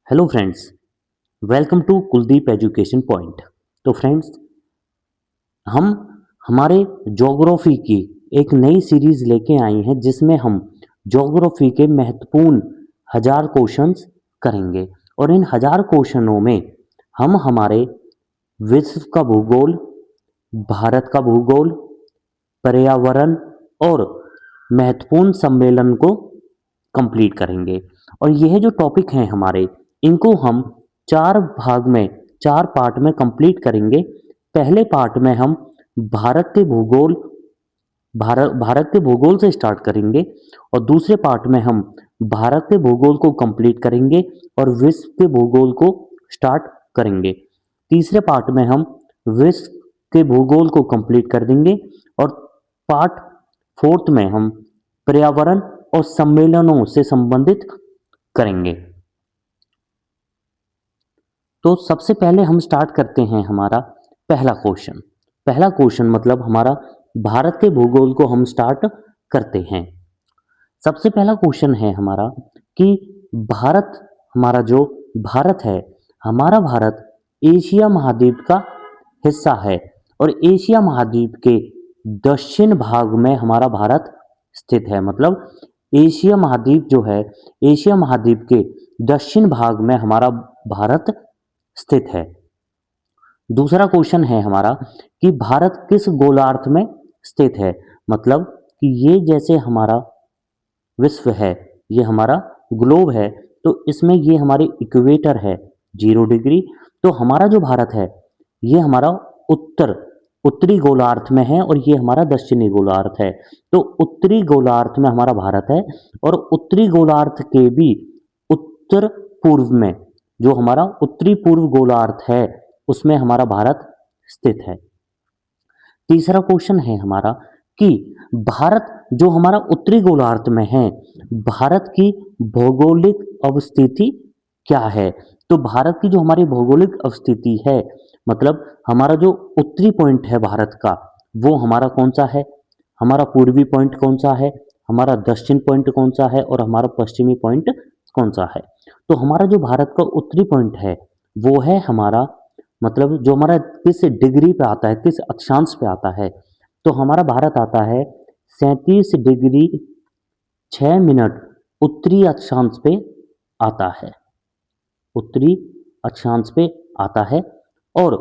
Hello friends, welcome to Kuldeep education point. तो friends, हम हमारे ज्योग्राफी की एक नई सीरीज लेके आए हैं जिसमें हम ज्योग्राफी के महत्वपूर्ण 1000 क्वेश्चंस करेंगे। और इन 1000 क्वेश्चनों में हम हमारे विश्व का भूगोल, भारत का भूगोल, पर्यावरण और महत्वपूर्ण सम्मेलन को कंप्लीट करेंगे। और यह जो टॉपिक हैं हमारे, इनको हम चार भाग में, चार पार्ट में कंप्लीट करेंगे। पहले पार्ट में हम भारत के भूगोल भारत के भूगोल से स्टार्ट करेंगे और दूसरे पार्ट में हम भारत के भूगोल को कंप्लीट करेंगे और विश्व के भूगोल को स्टार्ट करेंगे। तीसरे पार्ट में हम विश्व के भूगोल को कंप्लीट कर देंगे और पार्ट फोर्थ में हम पर्यावरण और सम्मेलनों से संबंधित करेंगे। तो सबसे पहले हम स्टार्ट करते हैं हमारा पहला क्वेश्चन। पहला क्वेश्चन मतलब हमारा भारत के भूगोल को हम स्टार्ट करते हैं। सबसे पहला क्वेश्चन है हमारा कि भारत, हमारा जो भारत है, हमारा भारत एशिया महाद्वीप का हिस्सा है और एशिया महाद्वीप के दक्षिण भाग में हमारा भारत स्थित है। मतलब एशिया महाद्वीप जो है, एशिया महाद्वीप के दक्षिण भाग में हमारा भारत स्थित है। दूसरा क्वेश्चन है हमारा कि भारत किस गोलार्ध में स्थित है। मतलब कि ये जैसे हमारा विश्व है, ये हमारा ग्लोब है, तो इसमें ये हमारी इक्वेटर है 0 डिग्री। तो हमारा जो भारत है, ये हमारा उत्तरी गोलार्ध में है और ये हमारा दक्षिणी गोलार्ध है। तो उत्तरी गोलार्ध में हमारा भारत है और उत्तरी गोलार्ध के भी उत्तर पूर्व में जो हमारा उत्तरी पूर्व गोलार्ध है, उसमें हमारा भारत स्थित है। तीसरा क्वेश्चन है हमारा कि भारत जो हमारा उत्तरी गोलार्ध में है, भारत की भौगोलिक अवस्थिति क्या है। तो भारत की जो हमारी भौगोलिक अवस्थिति है, मतलब हमारा जो उत्तरी पॉइंट है भारत का, वो हमारा कौन सा है, हमारा पूर्वी पॉइंट कौन सा है, हमारा दक्षिण पॉइंट कौन सा है और हमारा पश्चिमी पॉइंट कौन सा है। तो हमारा जो भारत का उत्तरी पॉइंट है, वो है हमारा, मतलब जो हमारा किस डिग्री पे आता है, किस अक्षांश पे आता है, तो हमारा भारत आता है 37 डिग्री 6 मिनट उत्तरी अक्षांश पे आता है, उत्तरी अक्षांश पे आता है। और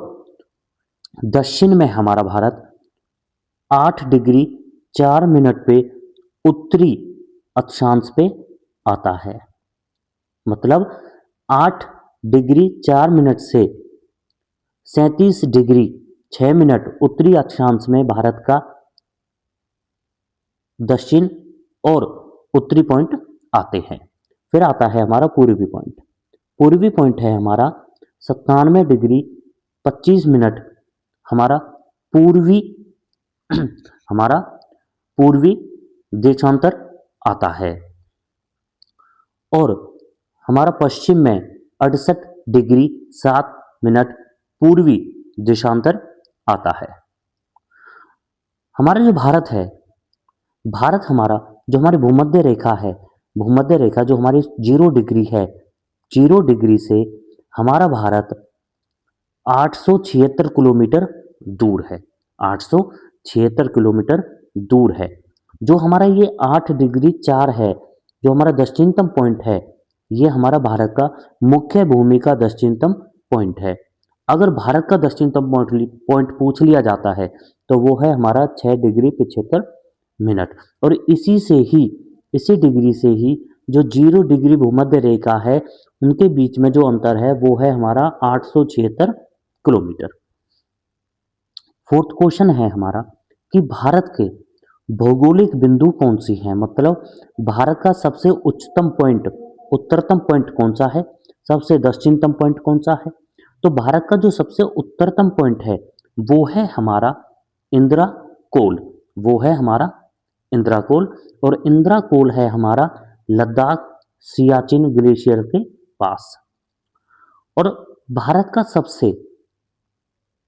दक्षिण में हमारा भारत 8 डिग्री 4 मिनट पे उत्तरी अक्षांश पे आता है। मतलब 8 डिग्री 4 मिनट से 37 डिग्री 6 मिनट उत्तरी अक्षांश में भारत का दक्षिण और उत्तरी पॉइंट आते हैं। फिर आता है हमारा पूर्वी पॉइंट। पूर्वी पॉइंट है हमारा 97 डिग्री 25 मिनट हमारा पूर्वी हमारा पूर्वी देशांतर आता है। और हमारा पश्चिम में 68 डिग्री 7 मिनट पूर्वी देशांतर आता है। हमारा जो भारत है, भारत हमारा जो हमारी भूमध्य रेखा है, भूमध्य रेखा जो हमारी 0 डिग्री है, 0 डिग्री से हमारा भारत 876 किलोमीटर दूर है, 876 किलोमीटर दूर है। जो हमारा ये 8 डिग्री 4 है, जो हमारा दक्षिणतम पॉइंट है, ये हमारा भारत का मुख्य भूमि का दक्षिणतम पॉइंट है। अगर भारत का दक्षिणतम पॉइंट पूछ लिया जाता है तो वो है हमारा 6 डिग्री 75 मिनट। और इसी डिग्री से ही जो 0 डिग्री भूमध्य रेखा है, उनके बीच में जो अंतर है वो है हमारा 876 किलोमीटर। फोर्थ क्वेश्चन है हमारा कि भारत के भौगोलिक बिंदु कौन सी हैं। मतलब भारत का सबसे उच्चतम पॉइंट, उत्तरतम पॉइंट कौन सा है, सबसे दक्षिणतम पॉइंट कौन सा है। तो भारत का जो सबसे उत्तरतम पॉइंट है वो है हमारा इंदिरा कोल, वो है हमारा इंदिरा कोल। और इंदिरा कोल है हमारा लद्दाख सियाचिन ग्लेशियर के पास। और भारत का सबसे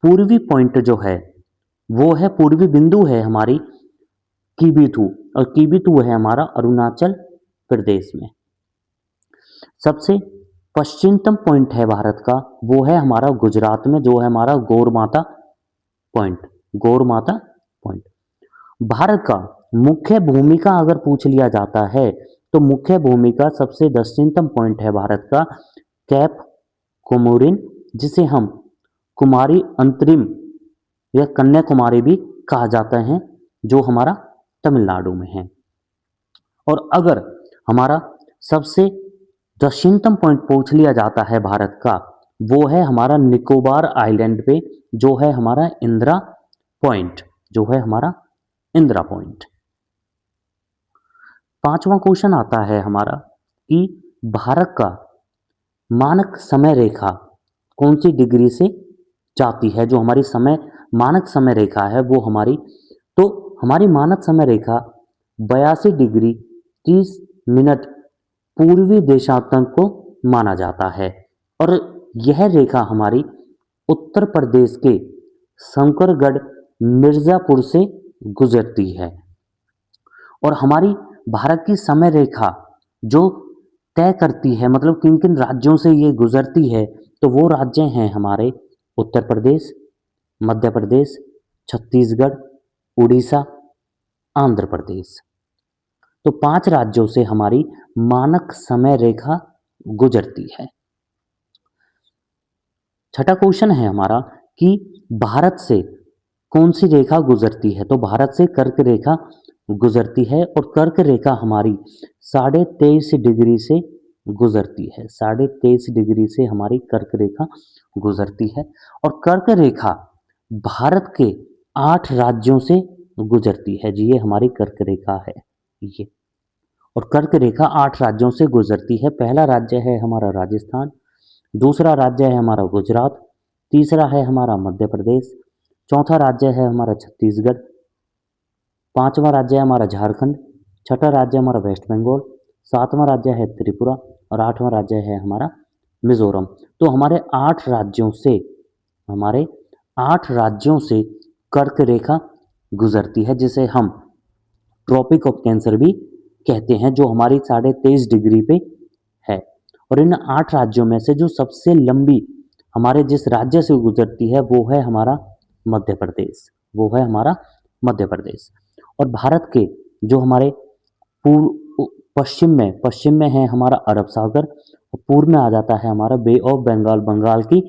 पूर्वी पॉइंट जो है, वो है पूर्वी बिंदु है हमारी कीबीथू, और कीबीथू है हमारा अरुणाचल प्रदेश में। सबसे पश्चिमतम पॉइंट है भारत का, वो है हमारा गुजरात में, जो है हमारा गौरमाता पॉइंट, गौरमाता पॉइंट। भारत का मुख्य भूमिका अगर पूछ लिया जाता है तो मुख्य भूमिका सबसे दक्षिणतम पॉइंट है भारत का कैप कोमोरिन, जिसे हम कुमारी अंतरिम या कन्याकुमारी भी कहा जाता है, जो हमारा तमिलनाडु में है। और अगर हमारा सबसे दक्षिणतम पॉइंट पूछ लिया जाता है भारत का, वो है हमारा निकोबार आइलैंड पे, जो है हमारा इंदिरा पॉइंट, जो है हमारा इंदिरा पॉइंट। पांचवा क्वेश्चन आता है हमारा कि भारत का मानक समय रेखा कौन सी डिग्री से जाती है, जो हमारी समय मानक समय रेखा है वो हमारी, तो हमारी मानक समय रेखा 82 डिग्री 30 मिनट पूर्वी देशांतर को माना जाता है। और यह रेखा हमारी उत्तर प्रदेश के शंकरगढ़ मिर्जापुर से गुजरती है। और हमारी भारत की समय रेखा जो तय करती है, मतलब किन किन राज्यों से ये गुजरती है, तो वो राज्य हैं हमारे उत्तर प्रदेश, मध्य प्रदेश, छत्तीसगढ़, उड़ीसा, आंध्र प्रदेश। तो 5 राज्यों से हमारी मानक समय रेखा गुजरती है। छठा क्वेश्चन है हमारा कि भारत से कौन सी रेखा गुजरती है, तो भारत से कर्क रेखा गुजरती है और कर्क रेखा हमारी 23.5 डिग्री से गुजरती है। 23.5 डिग्री से हमारी कर्क रेखा गुजरती है। और कर्क रेखा भारत के 8 राज्यों से गुजरती है जी, ये हमारी कर्क रेखा है ये। और कर्क रेखा 8 राज्यों से गुजरती है। पहला राज्य है हमारा राजस्थान, दूसरा राज्य है हमारा गुजरात, तीसरा है हमारा मध्य प्रदेश, चौथा राज्य है हमारा छत्तीसगढ़, पांचवा राज्य है हमारा झारखंड, छठा राज्य हमारा वेस्ट बंगाल, सातवां राज्य है त्रिपुरा और आठवां राज्य है हमारा मिजोरम। तो हमारे 8 राज्यों से कर्क रेखा गुजरती है, जिसे हम ट्रॉपिक ऑफ कैंसर भी कहते हैं, जो हमारी 23.5 डिग्री पे है। और इन 8 राज्यों में से जो सबसे लंबी हमारे जिस राज्य से गुजरती है वो है हमारा मध्य प्रदेश, वो है हमारा मध्य प्रदेश। और भारत के जो हमारे पूर्व पश्चिम में है हमारा अरब सागर, और पूर्व में आ जाता है हमारा बे ऑफ बंगाल, बंगाल की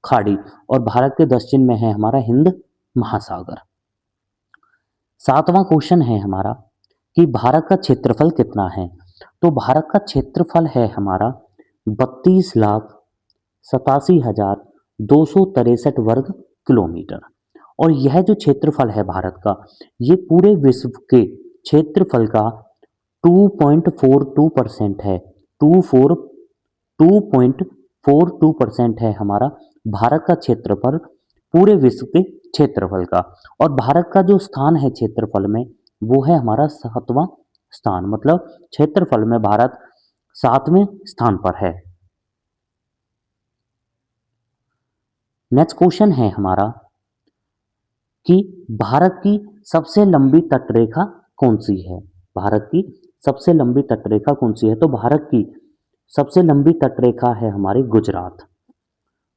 खाड़ी, और भारत के दक्षिण में है हमारा हिंद महासागर। सातवां क्वेश्चन है हमारा कि भारत का क्षेत्रफल कितना है, तो भारत का क्षेत्रफल है हमारा 32,87,263 वर्ग किलोमीटर। और यह जो क्षेत्रफल है भारत का, ये पूरे विश्व के क्षेत्रफल का 2.42% है। 2.42% है हमारा भारत का क्षेत्रफल पूरे विश्व के क्षेत्रफल का। और भारत का जो स्थान है क्षेत्रफल में, वो है हमारा 7वां स्थान, मतलब क्षेत्रफल में भारत 7वें स्थान पर है। नेक्स्ट क्वेश्चन है हमारा कि भारत की सबसे लंबी तटरेखा कौन सी है, भारत की सबसे लंबी तटरेखा कौन सी है, तो भारत की सबसे लंबी तटरेखा है हमारी गुजरात।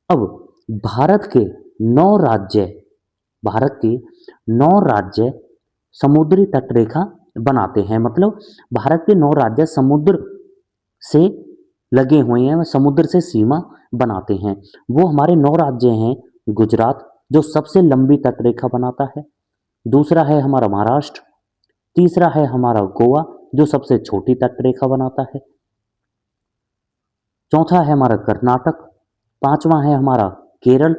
अब भारत के 9 राज्य, भारत के 9 राज्य समुद्री तटरेखा बनाते हैं, मतलब भारत के 9 राज्य समुद्र से लगे हुए हैं, समुद्र से सीमा बनाते हैं। वो हमारे 9 राज्य हैं गुजरात, जो सबसे लंबी तटरेखा बनाता है, दूसरा है हमारा महाराष्ट्र, तीसरा है हमारा गोवा जो सबसे छोटी तटरेखा बनाता है, चौथा है हमारा कर्नाटक, पांचवा है हमारा केरल,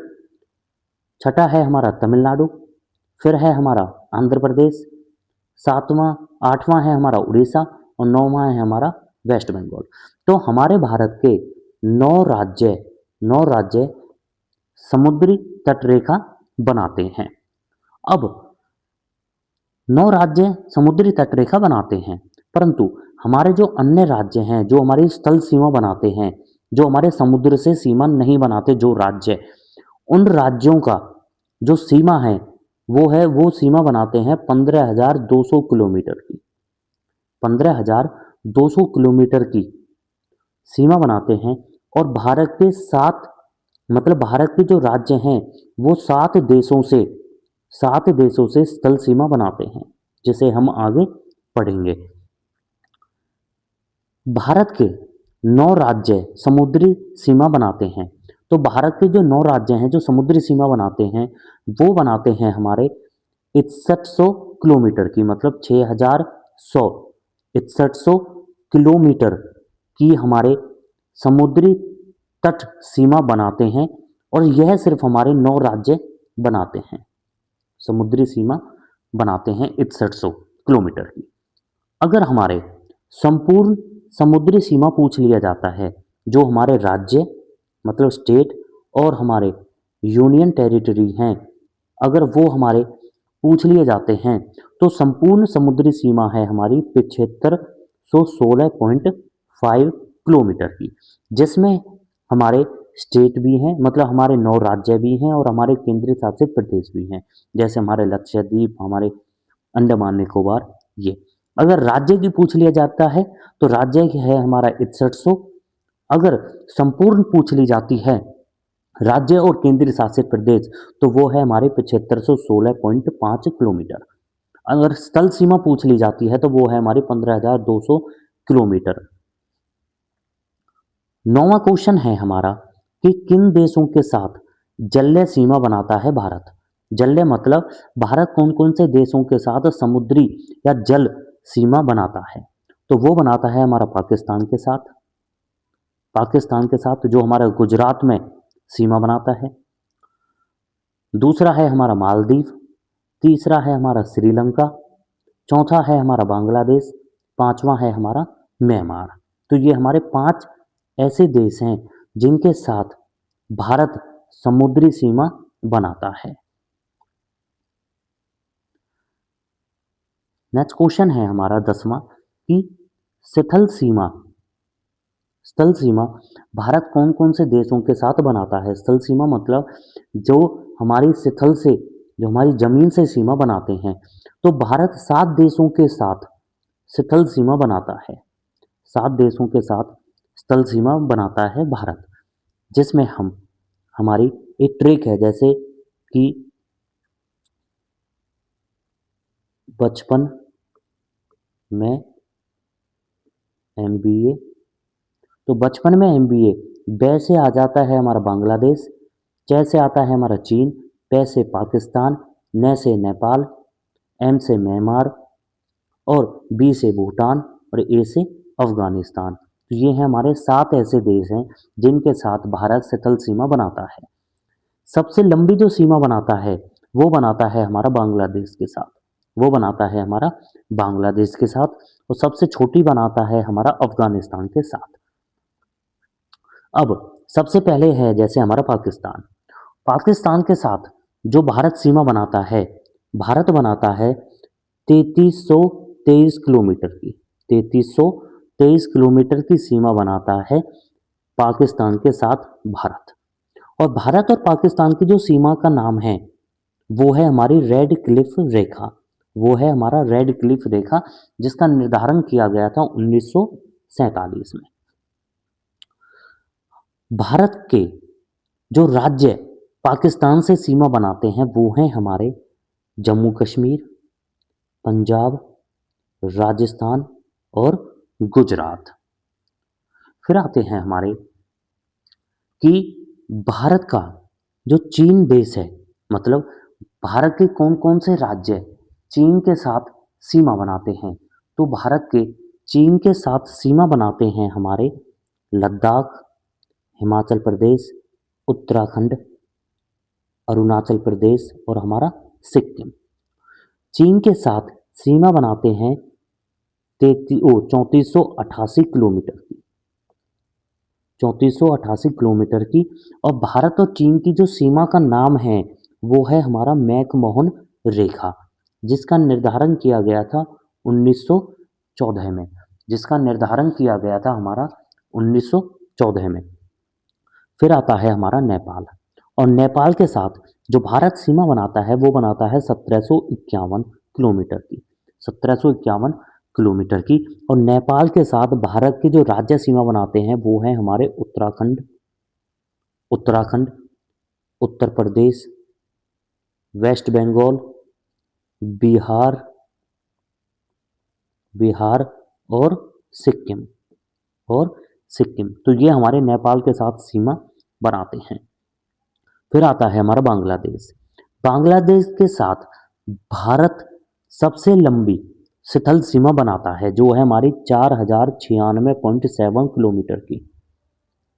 छठा है हमारा तमिलनाडु, फिर है हमारा आंध्र प्रदेश, सातवां आठवां है हमारा उड़ीसा और नौवां है हमारा वेस्ट बंगाल। तो हमारे भारत के 9 राज्य समुद्री तटरेखा बनाते हैं। अब 9 राज्य समुद्री तटरेखा बनाते हैं, परंतु हमारे जो अन्य राज्य हैं जो हमारी स्थल सीमा बनाते हैं, जो हमारे समुद्र से सीमा नहीं बनाते जो राज्य, उन राज्यों का जो सीमा है वो सीमा बनाते हैं 15,200 किलोमीटर की। 15,200 किलोमीटर की सीमा बनाते हैं और भारत के 7 मतलब भारत के जो राज्य हैं वो 7 देशों से स्थल सीमा बनाते हैं, जिसे हम आगे पढ़ेंगे। भारत के 9 राज्य समुद्री सीमा बनाते हैं। तो भारत के जो 9 राज्य हैं जो समुद्री सीमा बनाते हैं, वो बनाते हैं हमारे 6100 किलोमीटर की, मतलब 6100 किलोमीटर की हमारे समुद्री तट सीमा बनाते हैं। और यह सिर्फ हमारे 9 राज्य बनाते हैं, समुद्री सीमा बनाते हैं 6100 किलोमीटर की। अगर हमारे संपूर्ण समुद्री सीमा पूछ लिया जाता है, जो हमारे राज्य मतलब स्टेट और हमारे यूनियन टेरिटरी हैं, अगर वो हमारे पूछ लिए जाते हैं, तो संपूर्ण समुद्री सीमा है हमारी 7516.5 किलोमीटर की, जिसमें हमारे स्टेट भी हैं, मतलब हमारे 9 राज्य भी हैं और हमारे केंद्रीय शासित प्रदेश भी हैं, जैसे हमारे लक्षद्वीप, हमारे अंडमान निकोबार। ये अगर राज्य की पूछ लिया जाता है तो राज्य है हमारा 6100। अगर संपूर्ण पूछ ली जाती है राज्य और केंद्रीय शासित प्रदेश, तो वो है हमारे 7516.5 किलोमीटर। अगर स्थल सीमा पूछ ली जाती है तो वो है हमारी 15,200 किलोमीटर। 9वां क्वेश्चन है हमारा कि किन देशों के साथ जलीय सीमा बनाता है भारत। जलीय मतलब भारत कौन कौन से देशों के साथ समुद्री या जल सीमा बनाता है। तो वो बनाता है हमारा पाकिस्तान के साथ जो हमारा गुजरात में सीमा बनाता है। दूसरा है हमारा मालदीव। तीसरा है हमारा श्रीलंका। चौथा है हमारा बांग्लादेश। पांचवा है हमारा म्यांमार। तो ये हमारे 5 ऐसे देश हैं जिनके साथ भारत समुद्री सीमा बनाता है। नेक्स्ट क्वेश्चन है हमारा 10वां कि स्थल सीमा स्थल सीमा भारत कौन कौन से देशों के साथ बनाता है। स्थल सीमा मतलब जो हमारी स्थल से, जो हमारी जमीन से सीमा बनाते हैं, तो भारत 7 देशों के साथ स्थल सीमा बनाता है। 7 देशों के साथ स्थल सीमा बनाता है भारत, जिसमें हमारी एक ट्रिक है, जैसे कि बचपन में एमबीए, तो बचपन में एमबीए ब से आ जाता है हमारा बांग्लादेश, च से आता है हमारा चीन, प से पाकिस्तान, न से नेपाल, एम से म्यांमार और बी से भूटान और ए से अफगानिस्तान। तो ये हैं हमारे 7 ऐसे देश हैं जिनके साथ भारत स्थल सीमा बनाता है। सबसे लंबी जो सीमा बनाता है वो बनाता है हमारा बांग्लादेश के साथ, वो बनाता है हमारा बांग्लादेश के साथ, और सबसे छोटी बनाता है हमारा अफगानिस्तान के साथ। अब सबसे पहले है जैसे हमारा पाकिस्तान। पाकिस्तान के साथ जो भारत सीमा बनाता है, भारत बनाता है 3323 किलोमीटर की, 3323 किलोमीटर की सीमा बनाता है पाकिस्तान के साथ भारत। और भारत और पाकिस्तान की जो सीमा का नाम है वो है हमारी रेड क्लिफ रेखा, वो है हमारा रेड क्लिफ रेखा, जिसका निर्धारण किया गया था 1947 में। भारत के जो राज्य पाकिस्तान से सीमा बनाते हैं वो हैं हमारे जम्मू कश्मीर, पंजाब, राजस्थान और गुजरात। फिर आते हैं हमारे कि भारत का जो चीन देश है, मतलब भारत के कौन कौन से राज्य चीन के साथ सीमा बनाते हैं। तो भारत के चीन के साथ सीमा बनाते हैं हमारे लद्दाख, हिमाचल प्रदेश, उत्तराखंड, अरुणाचल प्रदेश और हमारा सिक्किम। चीन के साथ सीमा बनाते हैं 3488 किलोमीटर की, 3488 किलोमीटर की। और भारत और चीन की जो सीमा का नाम है वो है हमारा मैकमोहन रेखा, जिसका निर्धारण किया गया था 1914 में, जिसका निर्धारण किया गया था हमारा 1914 में। फिर आता है हमारा नेपाल, और नेपाल के साथ जो भारत सीमा बनाता है वो बनाता है 1751 किलोमीटर की, 1751 किलोमीटर की। और नेपाल के साथ भारत की जो राज्य सीमा बनाते हैं वो हैं हमारे उत्तराखंड, उत्तराखंड, उत्तर प्रदेश, वेस्ट बंगाल, बिहार, बिहार और सिक्किम, और सिक्किम। तो ये हमारे नेपाल के साथ सीमा बनाते हैं। फिर आता है हमारा बांग्लादेश। बांग्लादेश के साथ भारत सबसे लंबी शिथल सीमा बनाता है, जो है हमारी 4096.7 किलोमीटर की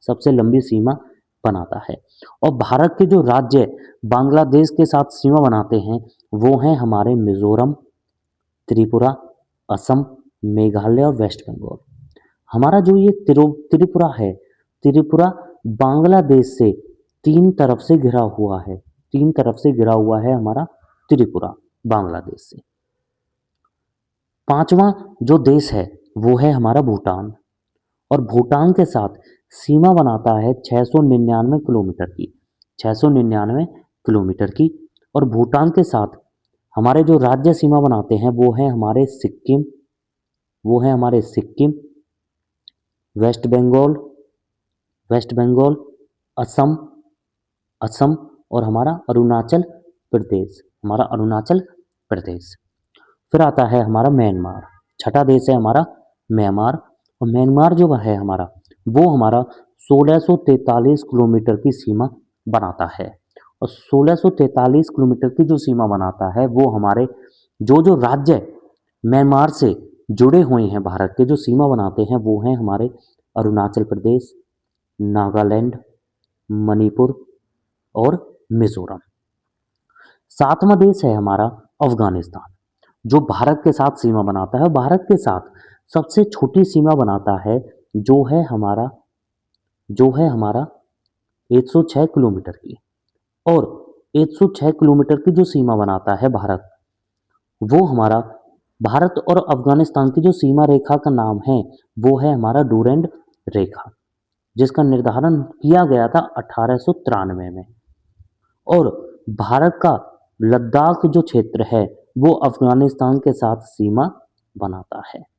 सबसे लंबी सीमा बनाता है। और भारत के जो राज्य बांग्लादेश के साथ सीमा बनाते हैं वो हैं हमारे मिजोरम, त्रिपुरा, असम, मेघालय और वेस्ट बंगाल। हमारा जो ये त्रिपुरा है, त्रिपुरा बांग्लादेश से तीन तरफ से घिरा हुआ है, तीन तरफ से घिरा हुआ है हमारा त्रिपुरा बांग्लादेश से। पांचवा जो देश है वो है हमारा भूटान, और भूटान के साथ सीमा बनाता है 699 किलोमीटर की, 699 किलोमीटर की। और भूटान के साथ हमारे जो राज्य सीमा बनाते हैं वो है हमारे सिक्किम, वो है हमारे सिक्किम, वेस्ट बंगाल, वेस्ट बंगाल, असम, असम, और हमारा अरुणाचल प्रदेश, हमारा अरुणाचल प्रदेश। फिर आता है हमारा म्यांमार, छठा देश है हमारा म्यांमार। और म्यांमार जो है हमारा वो हमारा 1643 किलोमीटर की सीमा बनाता है। और 1643 किलोमीटर की जो सीमा बनाता है वो हमारे जो जो राज्य म्यांमार से जुड़े हुए हैं भारत के, जो सीमा बनाते हैं वो हैं हमारे अरुणाचल प्रदेश, नागालैंड, मणिपुर और मिजोरम। सातवां देश है हमारा अफगानिस्तान, जो भारत के साथ सीमा बनाता है। भारत के साथ सबसे छोटी सीमा बनाता है जो है हमारा, जो है हमारा 106 किलोमीटर की। और 106 किलोमीटर की जो सीमा बनाता है भारत, वो हमारा भारत और अफगानिस्तान की जो सीमा रेखा का नाम है वो है हमारा डूरेंड रेखा, जिसका निर्धारण किया गया था 1893 में। और भारत का लद्दाख जो क्षेत्र है वो अफगानिस्तान के साथ सीमा बनाता है।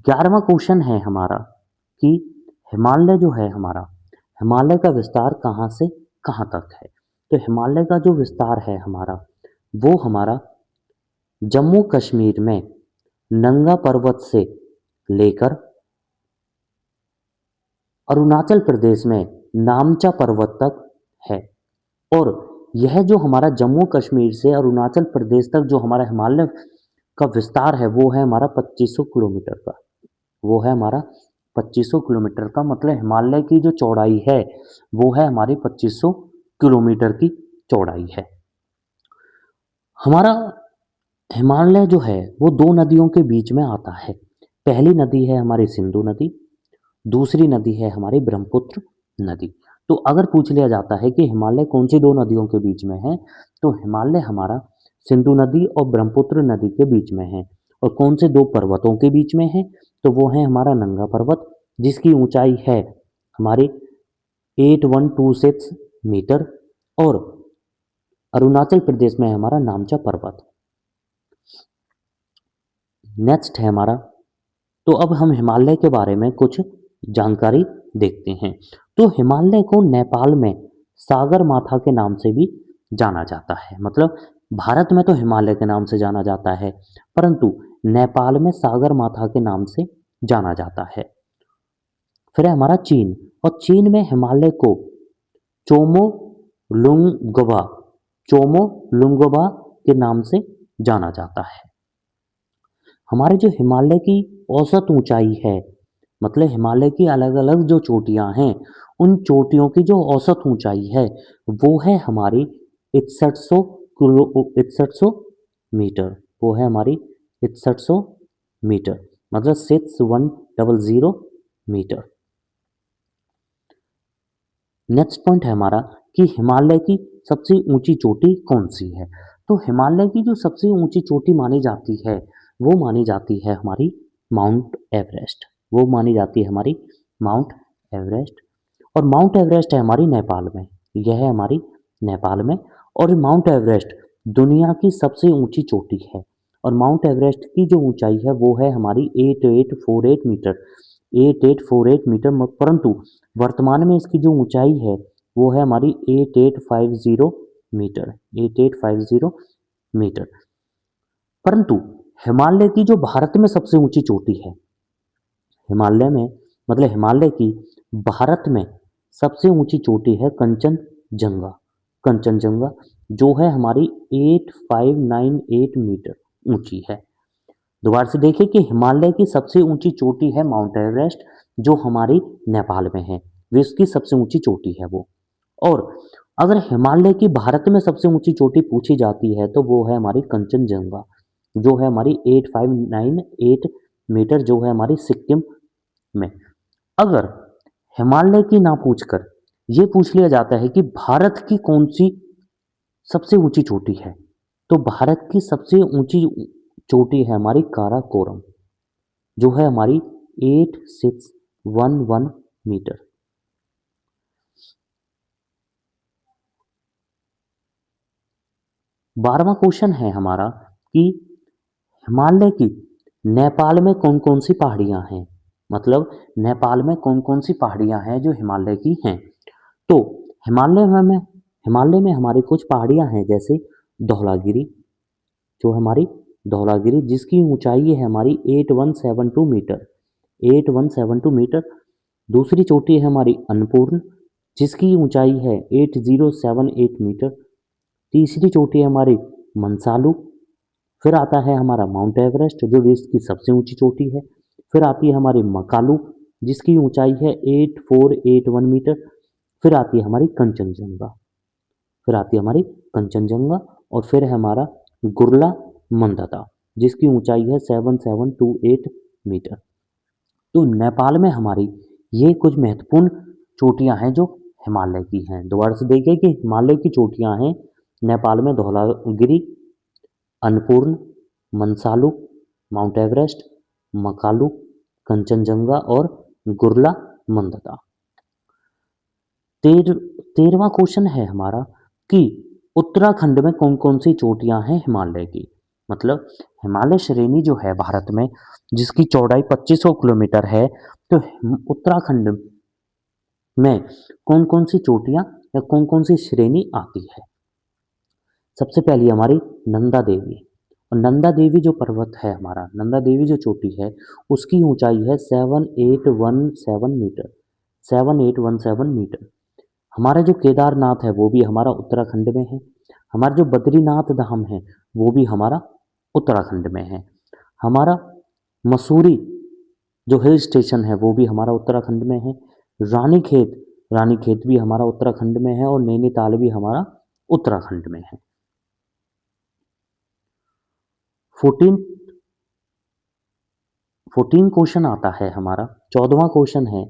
11वां क्वेश्चन है हमारा कि हिमालय जो है हमारा, हिमालय का विस्तार कहाँ से कहाँ तक है। तो हिमालय का जो विस्तार है हमारा वो हमारा जम्मू कश्मीर में नंगा पर्वत से लेकर अरुणाचल प्रदेश में नामचा पर्वत तक है। और यह जो हमारा जम्मू कश्मीर से अरुणाचल प्रदेश तक जो हमारा हिमालय का विस्तार है वो है हमारा 2500 किलोमीटर का, वो है हमारा 2500 किलोमीटर का। मतलब हिमालय की जो चौड़ाई है वो है हमारी 2500 किलोमीटर की चौड़ाई है। हमारा हिमालय जो है वो दो नदियों के बीच में आता है। पहली नदी है हमारी सिंधु नदी, दूसरी नदी है हमारी ब्रह्मपुत्र नदी। तो अगर पूछ लिया जाता है कि हिमालय कौन सी दो नदियों के बीच में है, तो हिमालय हमारा सिंधु नदी और ब्रह्मपुत्र नदी के बीच में है। और कौन से दो पर्वतों के बीच में है, तो वो है हमारा नंगा पर्वत, जिसकी ऊंचाई है हमारी 8126 मीटर। और अरुणाचल प्रदेश में है हमारा नामचा पर्वत। नेक्स्ट है हमारा, तो अब हम हिमालय के बारे में कुछ जानकारी देखते हैं। तो हिमालय को नेपाल में सागर माथा के नाम से भी जाना जाता है। मतलब भारत में तो हिमालय के नाम से जाना जाता है, परंतु नेपाल में सागर माथा के नाम से जाना जाता है। फिर है हमारा चीन, और चीन में हिमालय को चोमो लुंगबा, चोमो लुंगबा के नाम से जाना जाता है। हमारे जो हिमालय की औसत ऊंचाई है, मतलब हिमालय की अलग अलग जो चोटियां हैं, उन चोटियों की जो औसत ऊंचाई है वो है हमारी 6100 मीटर, वो है हमारी 6100 मीटर, मतलब 6100 मीटर। नेक्स्ट पॉइंट है हमारा कि हिमालय की सबसे ऊंची चोटी कौन सी है। तो हिमालय की जो सबसे ऊंची चोटी मानी जाती है वो मानी जाती है हमारी माउंट एवरेस्ट, वो मानी जाती है हमारी माउंट एवरेस्ट। और माउंट एवरेस्ट है हमारी नेपाल में, यह है हमारी नेपाल में। और माउंट एवरेस्ट दुनिया की सबसे ऊंची चोटी है। और माउंट एवरेस्ट की जो ऊंचाई है वो है हमारी 8848 मीटर, 8848 मीटर। परंतु वर्तमान में इसकी जो ऊंचाई है वो है हमारी 8850 मीटर, 8850 मीटर। परंतु हिमालय की जो भारत में सबसे ऊंची चोटी है, हिमालय में मतलब हिमालय की भारत में सबसे ऊंची चोटी है कंचनजंगा, कंचनजंगा जो है हमारी 8598 मीटर ऊंची है। दोबारा से देखिए कि हिमालय की सबसे ऊंची चोटी है माउंट एवरेस्ट, जो हमारी नेपाल में है, विश्व की सबसे ऊंची चोटी है वो। और अगर हिमालय की भारत में सबसे ऊंची चोटी पूछी जाती है तो वो है हमारी कंचनजंगा, जो है हमारी 8598 मीटर, जो है हमारी सिक्किम में। अगर हिमालय की ना पूछकर ये पूछ लिया जाता है कि भारत की कौन सी सबसे ऊंची चोटी है, तो भारत की सबसे ऊंची चोटी है हमारी काराकोरम, जो है हमारी 8611 मीटर। 12वां क्वेश्चन है हमारा कि हिमालय की नेपाल में कौन कौन सी पहाड़ियां हैं, मतलब नेपाल में कौन कौन सी पहाड़ियां हैं जो हिमालय की हैं। तो हिमालय में हमारी कुछ पहाड़ियां हैं, जैसे धौलागिरी, जो हमारी धौलागिरी जिसकी ऊंचाई है हमारी 8172 मीटर, 8172 मीटर। दूसरी चोटी है हमारी अन्नपूर्ण, जिसकी ऊंचाई है 8078 मीटर। तीसरी चोटी है हमारी मंसालू। फिर आता है हमारा माउंट एवरेस्ट, जो विश्व की सबसे ऊंची चोटी है। फिर आती है हमारी मकालू, जिसकी ऊंचाई है 8481 मीटर। फिर आती है हमारी कंचनजंगा, फिर आती है हमारी कंचनजंगा। और फिर है हमारा गुरला मंदाता, जिसकी ऊंचाई है 7728 मीटर। तो नेपाल में हमारी ये कुछ महत्वपूर्ण चोटियां हैं जो हिमालय की हैं। दोबारा से देखिए कि हिमालय की चोटियां हैं नेपाल में धौलागिरी, अन्नपूर्ण, मंसालू, माउंट एवरेस्ट, मकालू, कंचनजंगा और गुरला मंदाता। 13वां क्वेश्चन है हमारा कि उत्तराखंड में कौन कौन सी चोटियां हैं हिमालय की। मतलब हिमालय श्रेणी जो है भारत में, जिसकी चौड़ाई 2500 किलोमीटर है, तो उत्तराखंड में कौन कौन सी चोटियां या कौन कौन सी श्रेणी आती है। सबसे पहली हमारी नंदा देवी। और नंदा देवी जो पर्वत है हमारा, नंदा देवी जो चोटी है, उसकी ऊंचाई है 7817 मीटर, 7817 मीटर। हमारा जो केदारनाथ है वो भी हमारा उत्तराखंड में है। हमारा जो बद्रीनाथ धाम है वो भी हमारा उत्तराखंड में है। हमारा मसूरी जो हिल स्टेशन है वो भी हमारा उत्तराखंड में है। रानीखेत, रानीखेत भी हमारा उत्तराखंड में है। और नैनीताल भी हमारा उत्तराखंड में है। 14 14 क्वेश्चन आता है हमारा। 14वां क्वेश्चन है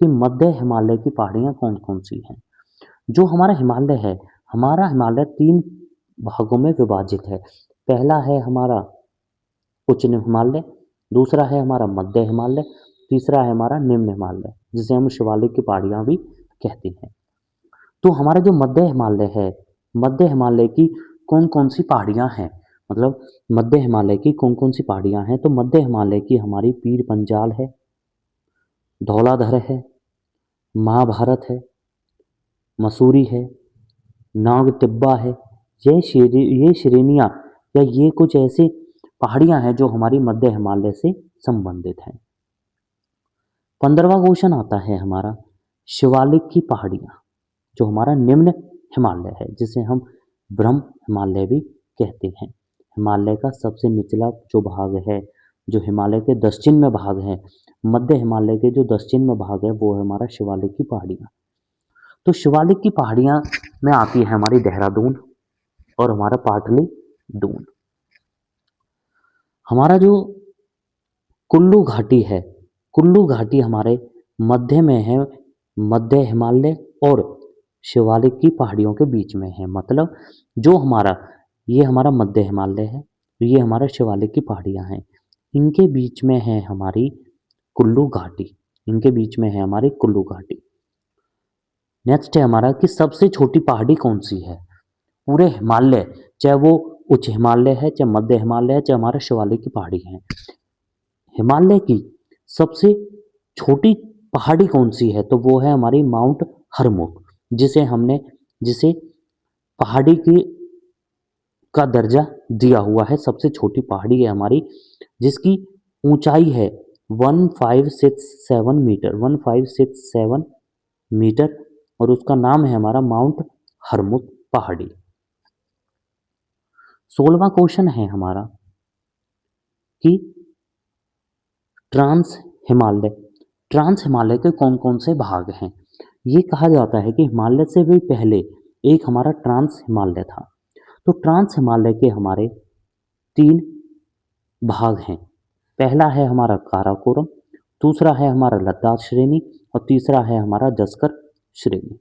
कि मध्य हिमालय की पहाड़ियां कौन कौन सी हैं। जो हमारा हिमालय 3 भागों में विभाजित है। पहला है हमारा उच्च हिमालय, दूसरा है हमारा मध्य हिमालय, तीसरा है हमारा निम्न हिमालय, जिसे हम शिवालिक की पहाड़ियां भी कहते हैं। तो हमारा जो मध्य हिमालय है, मध्य हिमालय की कौन कौन सी पहाड़ियां हैं, मतलब मध्य हिमालय की कौन कौन सी पहाड़ियां हैं। तो मध्य हिमालय की हमारी पीर पंजाल है, धौलाधर है, महाभारत है, मसूरी है, नाग टिब्बा है। ये श्रेणियां या ये कुछ ऐसी पहाड़ियां हैं जो हमारी मध्य हिमालय से संबंधित हैं। 15वां क्वेश्चन आता है हमारा शिवालिक की पहाड़ियां, जो हमारा निम्न हिमालय है, जिसे हम ब्रह्म हिमालय भी कहते हैं। हिमालय का सबसे निचला जो भाग है, जो हिमालय के दक्षिण में भाग है, मध्य हिमालय के जो दक्षिण में भाग है, वो है हमारा शिवालिक की पहाड़ियां। तो शिवालिक की पहाड़ियां में आती है हमारी देहरादून और हमारा पाटली दून। हमारा जो कुल्लू घाटी है, कुल्लू घाटी हमारे मध्य में है, मध्य हिमालय और शिवालिक की पहाड़ियों के बीच में है। मतलब जो हमारा ये हमारा मध्य हिमालय है, ये हमारा शिवालिक की पहाड़ियां हैं, इनके बीच में है हमारी कुल्लू घाटी, इनके बीच में है हमारी कुल्लू घाटी। नेक्स्ट है हमारा कि सबसे छोटी पहाड़ी कौन सी है। पूरे हिमालय, चाहे वो उच्च हिमालय है, चाहे मध्य हिमालय है, चाहे हमारे शिवालिक की पहाड़ी है, हिमालय की सबसे छोटी पहाड़ी कौन सी है? तो वो है हमारी माउंट हरमोक, जिसे पहाड़ी की का दर्जा दिया हुआ है। सबसे छोटी पहाड़ी है हमारी, जिसकी ऊंचाई है 1567 मीटर, 1567 मीटर, और उसका नाम है हमारा माउंट हरमुक पहाड़ी। 16वां क्वेश्चन है हमारा कि ट्रांस हिमालय, ट्रांस हिमालय के कौन कौन से भाग हैं? ये कहा जाता है कि हिमालय से भी पहले एक हमारा ट्रांस हिमालय था। तो ट्रांस हिमालय के हमारे तीन भाग हैं। पहला है हमारा काराकोरम, दूसरा है हमारा लद्दाख श्रेणी, और तीसरा है हमारा जस्कर श्रेणी।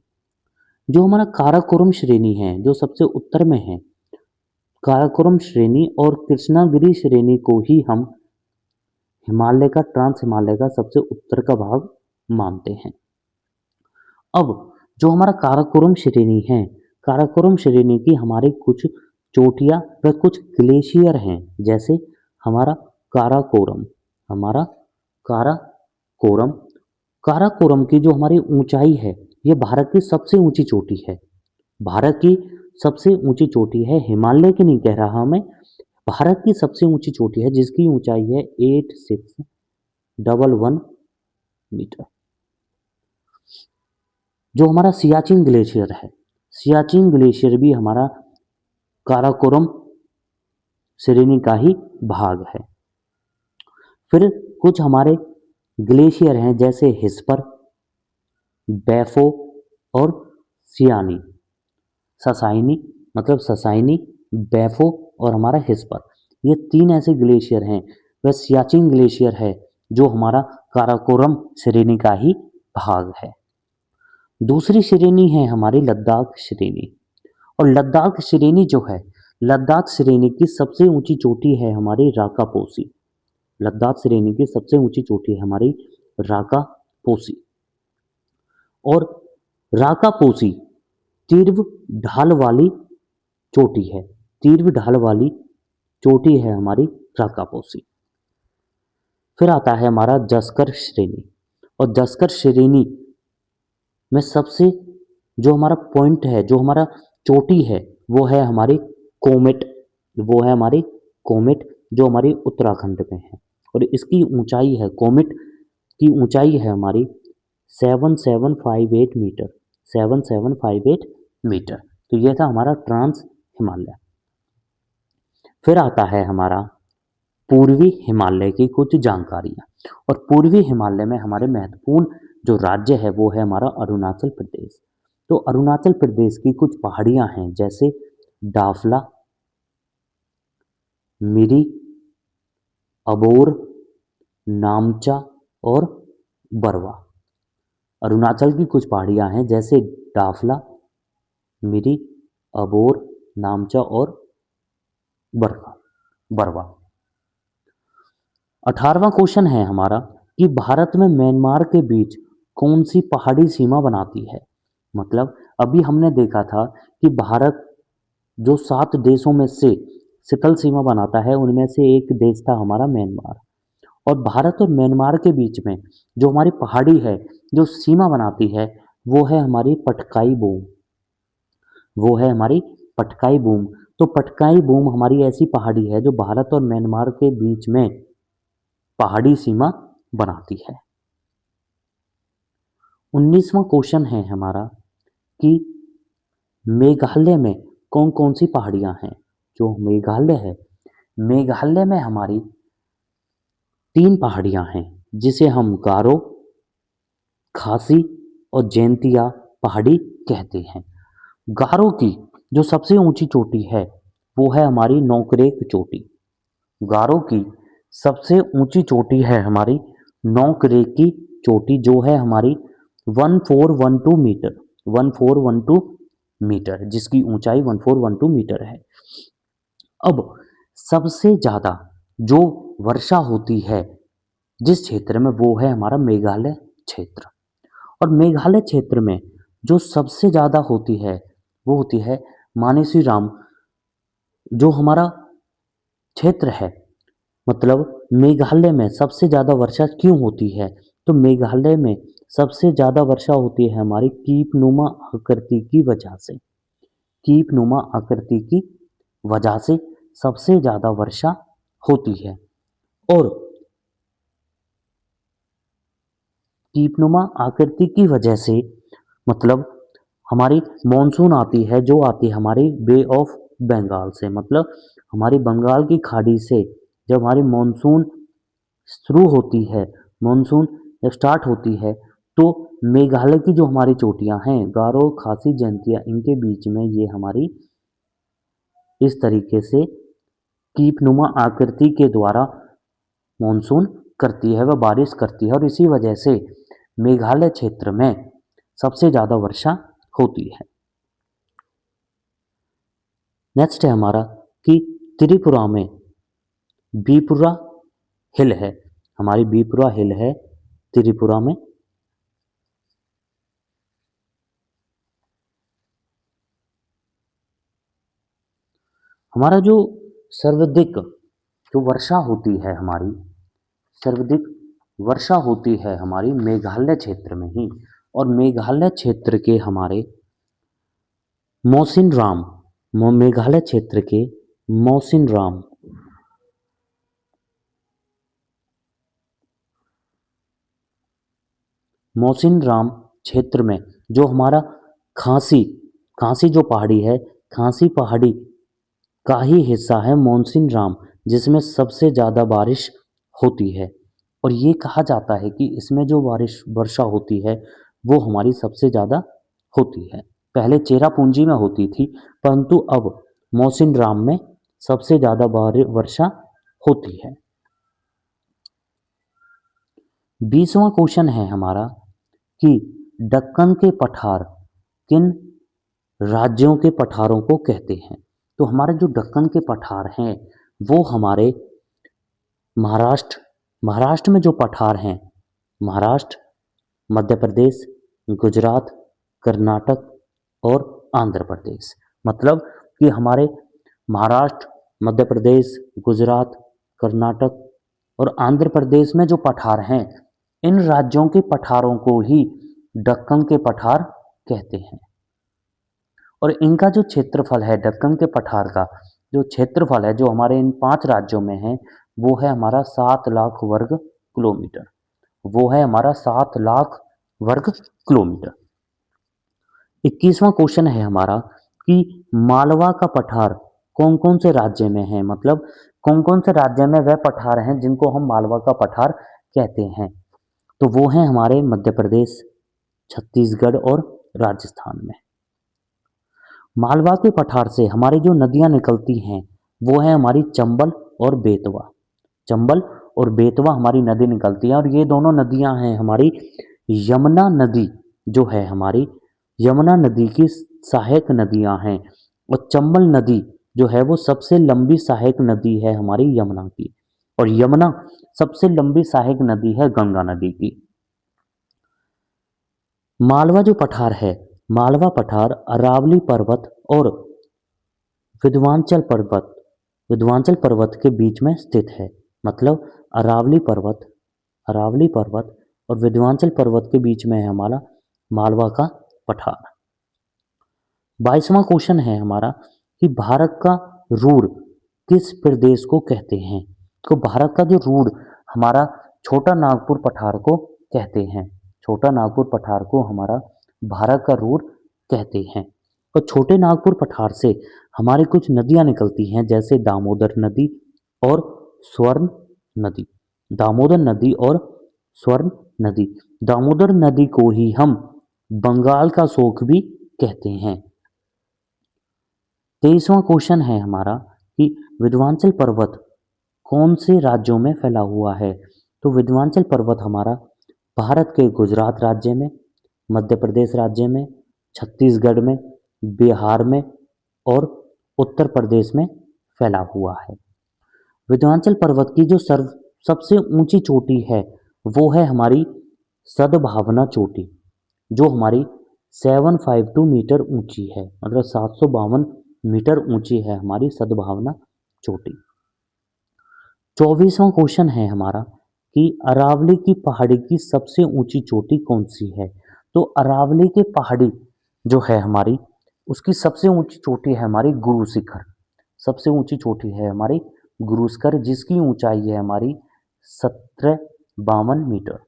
जो हमारा काराकोरम श्रेणी है, जो सबसे उत्तर में है, काराकोरम श्रेणी और कृष्णागिरी श्रेणी को ही हम हिमालय का, ट्रांस हिमालय का सबसे उत्तर का भाग मानते हैं। अब जो हमारा काराकोरम श्रेणी है, काराकोरम श्रेणी की हमारे कुछ चोटियां व कुछ ग्लेशियर हैं, जैसे हमारा काराकोरम, हमारा काराकोरम, काराकोरम की जो हमारी ऊंचाई है, ये भारत की सबसे ऊंची चोटी है। भारत की सबसे ऊंची चोटी है, हिमालय की नहीं कह रहा मैं, भारत की सबसे ऊंची चोटी है, जिसकी ऊंचाई है 8611 मीटर। जो हमारा सियाचिन ग्लेशियर है, सियाचिन ग्लेशियर भी हमारा काराकोरम श्रेणी का ही भाग है। फिर कुछ हमारे ग्लेशियर हैं, जैसे हिस्पर, बैफो और सियानी, ससाइनी, मतलब ससाइनी, बैफो और हमारा हिस्पर, ये तीन ऐसे ग्लेशियर हैं। वह सियाचिन ग्लेशियर है जो हमारा काराकोरम श्रेणी का ही भाग है। दूसरी श्रेणी है हमारी लद्दाख श्रेणी, और लद्दाख श्रेणी जो है, लद्दाख श्रेणी की सबसे ऊंची चोटी है हमारी राकापोसी। लद्दाख श्रेणी की सबसे ऊंची चोटी है हमारी राकापोसी, और राकापोसी तीव्र ढाल वाली चोटी है, तीव्र ढाल वाली चोटी है हमारी राकापोसी। फिर आता है हमारा जस्कर श्रेणी, और जस्कर श्रेणी में सबसे जो हमारा पॉइंट है, जो हमारा चोटी है, वो है हमारी कोमेट, वो है हमारी कोमेट, जो हमारी उत्तराखंड में है, और इसकी ऊंचाई है, कोमेट की ऊंचाई है हमारी 7758 मीटर, 7758 मीटर। तो यह था हमारा ट्रांस हिमालय। फिर आता है हमारा पूर्वी हिमालय की कुछ जानकारियां, और पूर्वी हिमालय में हमारे महत्वपूर्ण जो राज्य है वो है हमारा अरुणाचल प्रदेश। तो अरुणाचल प्रदेश की कुछ पहाड़ियां हैं, जैसे डाफला, मिरी, अबोर, नामचा और बरवा। अरुणाचल की कुछ पहाड़ियां हैं, जैसे डाफला, मिरी, अबोर, नामचा और बरवा बरवा। 18वां क्वेश्चन है हमारा कि भारत में म्यांमार के बीच कौन सी पहाड़ी सीमा बनाती है? मतलब अभी हमने देखा था कि भारत जो 7 देशों में से शीतल सीमा बनाता है, उनमें से एक देश था हमारा म्यांमार, और भारत और म्यांमार के बीच में जो हमारी पहाड़ी है, जो सीमा बनाती है, वो है हमारी पटकाई बूम, वो है हमारी पटकाई बूम। तो पटकाई बूम हमारी ऐसी पहाड़ी है जो भारत और म्यांमार के बीच में पहाड़ी सीमा बनाती है। 19वां क्वेश्चन है हमारा कि मेघालय में कौन कौन सी पहाड़ियां हैं? जो मेघालय है, मेघालय में हमारी 3 पहाड़ियां हैं, जिसे हम गारो, खासी और जैंतिया पहाड़ी कहते हैं। गारो की जो सबसे ऊंची चोटी है, वो है हमारी नौकरेक चोटी। गारो की सबसे ऊंची चोटी है हमारी नौकरेक की चोटी, जो है हमारी 1412 मीटर, 1412 मीटर, जिसकी ऊंचाई 1412 मीटर है। अब सबसे ज्यादा जो वर्षा होती है जिस क्षेत्र में, वो है हमारा मेघालय क्षेत्र, और मेघालय क्षेत्र में जो सबसे ज्यादा होती है वो होती है मानेसी राम जो हमारा क्षेत्र है, मतलब मेघालय में सबसे ज़्यादा वर्षा क्यों होती है? तो मेघालय में सबसे ज़्यादा वर्षा होती है हमारी कीपनुमा आकृति की वजह से। कीपनुमा आकृति की वजह से सबसे ज़्यादा वर्षा होती है। और कीपनुमा आकृति की वजह से मतलब हमारी मॉनसून आती है जो आती है हमारी बे ऑफ बंगाल से, मतलब हमारी बंगाल की खाड़ी से जब हमारी मॉनसून शुरू होती है, मॉनसून जब स्टार्ट होती है, तो मेघालय की जो हमारी चोटियां हैं गारो खासी जयंतिया इनके बीच में ये हमारी इस तरीके से कीपनुमा आकृति के द्वारा मॉनसून करती है, वह बारिश करती है और इसी वजह से मेघालय क्षेत्र में सबसे ज़्यादा वर्षा होती है। नेक्स्ट है हमारा कि त्रिपुरा में बीपुरा हिल है, हमारी बीपुरा हिल है त्रिपुरा में। हमारा जो सर्वाधिक जो वर्षा होती है हमारी, सर्वाधिक वर्षा होती है हमारी मेघालय क्षेत्र में ही। और मेघालय क्षेत्र के हमारे मौसिनराम, मेघालय क्षेत्र के मौसिनराम मौसिनराम क्षेत्र में जो हमारा खांसी खांसी जो पहाड़ी है, खांसी पहाड़ी का ही हिस्सा है मौसिनराम, जिसमें सबसे ज़्यादा बारिश होती है। और ये कहा जाता है कि इसमें जो बारिश वर्षा होती है वो हमारी सबसे ज़्यादा होती है। पहले चेरापूंजी में होती थी, परंतु अब मौसिनराम में सबसे ज़्यादा वर्षा होती है। 20वां क्वेश्चन है हमारा कि दक्कन के पठार किन राज्यों के पठारों को कहते हैं? तो हमारे जो दक्कन के पठार हैं वो हमारे महाराष्ट्र महाराष्ट्र में जो पठार हैं, महाराष्ट्र, मध्य प्रदेश, गुजरात, कर्नाटक और आंध्र प्रदेश, मतलब कि हमारे महाराष्ट्र, मध्य प्रदेश, गुजरात, कर्नाटक और आंध्र प्रदेश में जो पठार हैं, इन राज्यों के पठारों को ही दक्कन के पठार कहते हैं। और इनका जो क्षेत्रफल है, दक्कन के पठार का जो क्षेत्रफल है जो हमारे इन 5 राज्यों में है वो है हमारा 7 लाख वर्ग किलोमीटर। वो है हमारा 7 लाख वर्ग किलोमीटर। 21वां क्वेश्चन है हमारा कि मालवा का पठार कौन कौन से राज्य में है, मतलब कौन कौन से राज्य में वह पठार हैं जिनको हम मालवा का पठार कहते हैं? तो वो हैं हमारे मध्य प्रदेश, छत्तीसगढ़ और राजस्थान में। मालवा के पठार से हमारी जो नदियां निकलती हैं वो है हमारी चंबल और बेतवा। चंबल और बेतवा हमारी नदी निकलती है और ये दोनों नदियां हैं हमारी यमुना नदी, जो है हमारी यमुना नदी की सहायक नदियां हैं। और चंबल नदी जो है वो सबसे लंबी सहायक नदी है हमारी यमुना की, और यमुना सबसे लंबी सहायक नदी है गंगा नदी की। मालवा जो पठार है, मालवा पठार अरावली पर्वत और विंध्याचल पर्वत विंध्याचल पर्वत के बीच में स्थित है, मतलब अरावली पर्वत और विंध्याचल पर्वत के बीच में है हमारा मालवा का पठार। 22वां क्वेश्चन है हमारा कि भारत का रूर किस प्रदेश को कहते हैं? तो भारत का जो रूर हमारा छोटा नागपुर पठार को कहते हैं। छोटा नागपुर पठार को हमारा भारत का रूर कहते हैं। और छोटे नागपुर पठार से हमारी कुछ नदियां निकलती हैं, जैसे दामोदर नदी और स्वर्ण नदी। दामोदर नदी और स्वर्ण नदी। दामोदर नदी को ही हम बंगाल का शोक भी कहते हैं। 23वां क्वेश्चन है हमारा कि विंध्याचल पर्वत कौन से राज्यों में फैला हुआ है? तो विंध्याचल पर्वत हमारा भारत के गुजरात राज्य में, मध्य प्रदेश राज्य में, छत्तीसगढ़ में, बिहार में और उत्तर प्रदेश में फैला हुआ है। विंध्याचल पर्वत की जो सबसे ऊंची चोटी है वो है हमारी सद्भावना चोटी, जो हमारी 752 मीटर ऊंची है, मतलब 752 मीटर ऊंची है हमारी सद्भावना चोटी। 24वां क्वेश्चन है हमारा कि अरावली की पहाड़ी की सबसे ऊंची चोटी कौन सी है। तो अरावली की पहाड़ी जो है हमारी, उसकी सबसे ऊंची चोटी है हमारी गुरु शिखर। सबसे ऊंची चोटी है हमारी गुरु शिखर, जिसकी ऊंचाई है हमारी 1752 मीटर।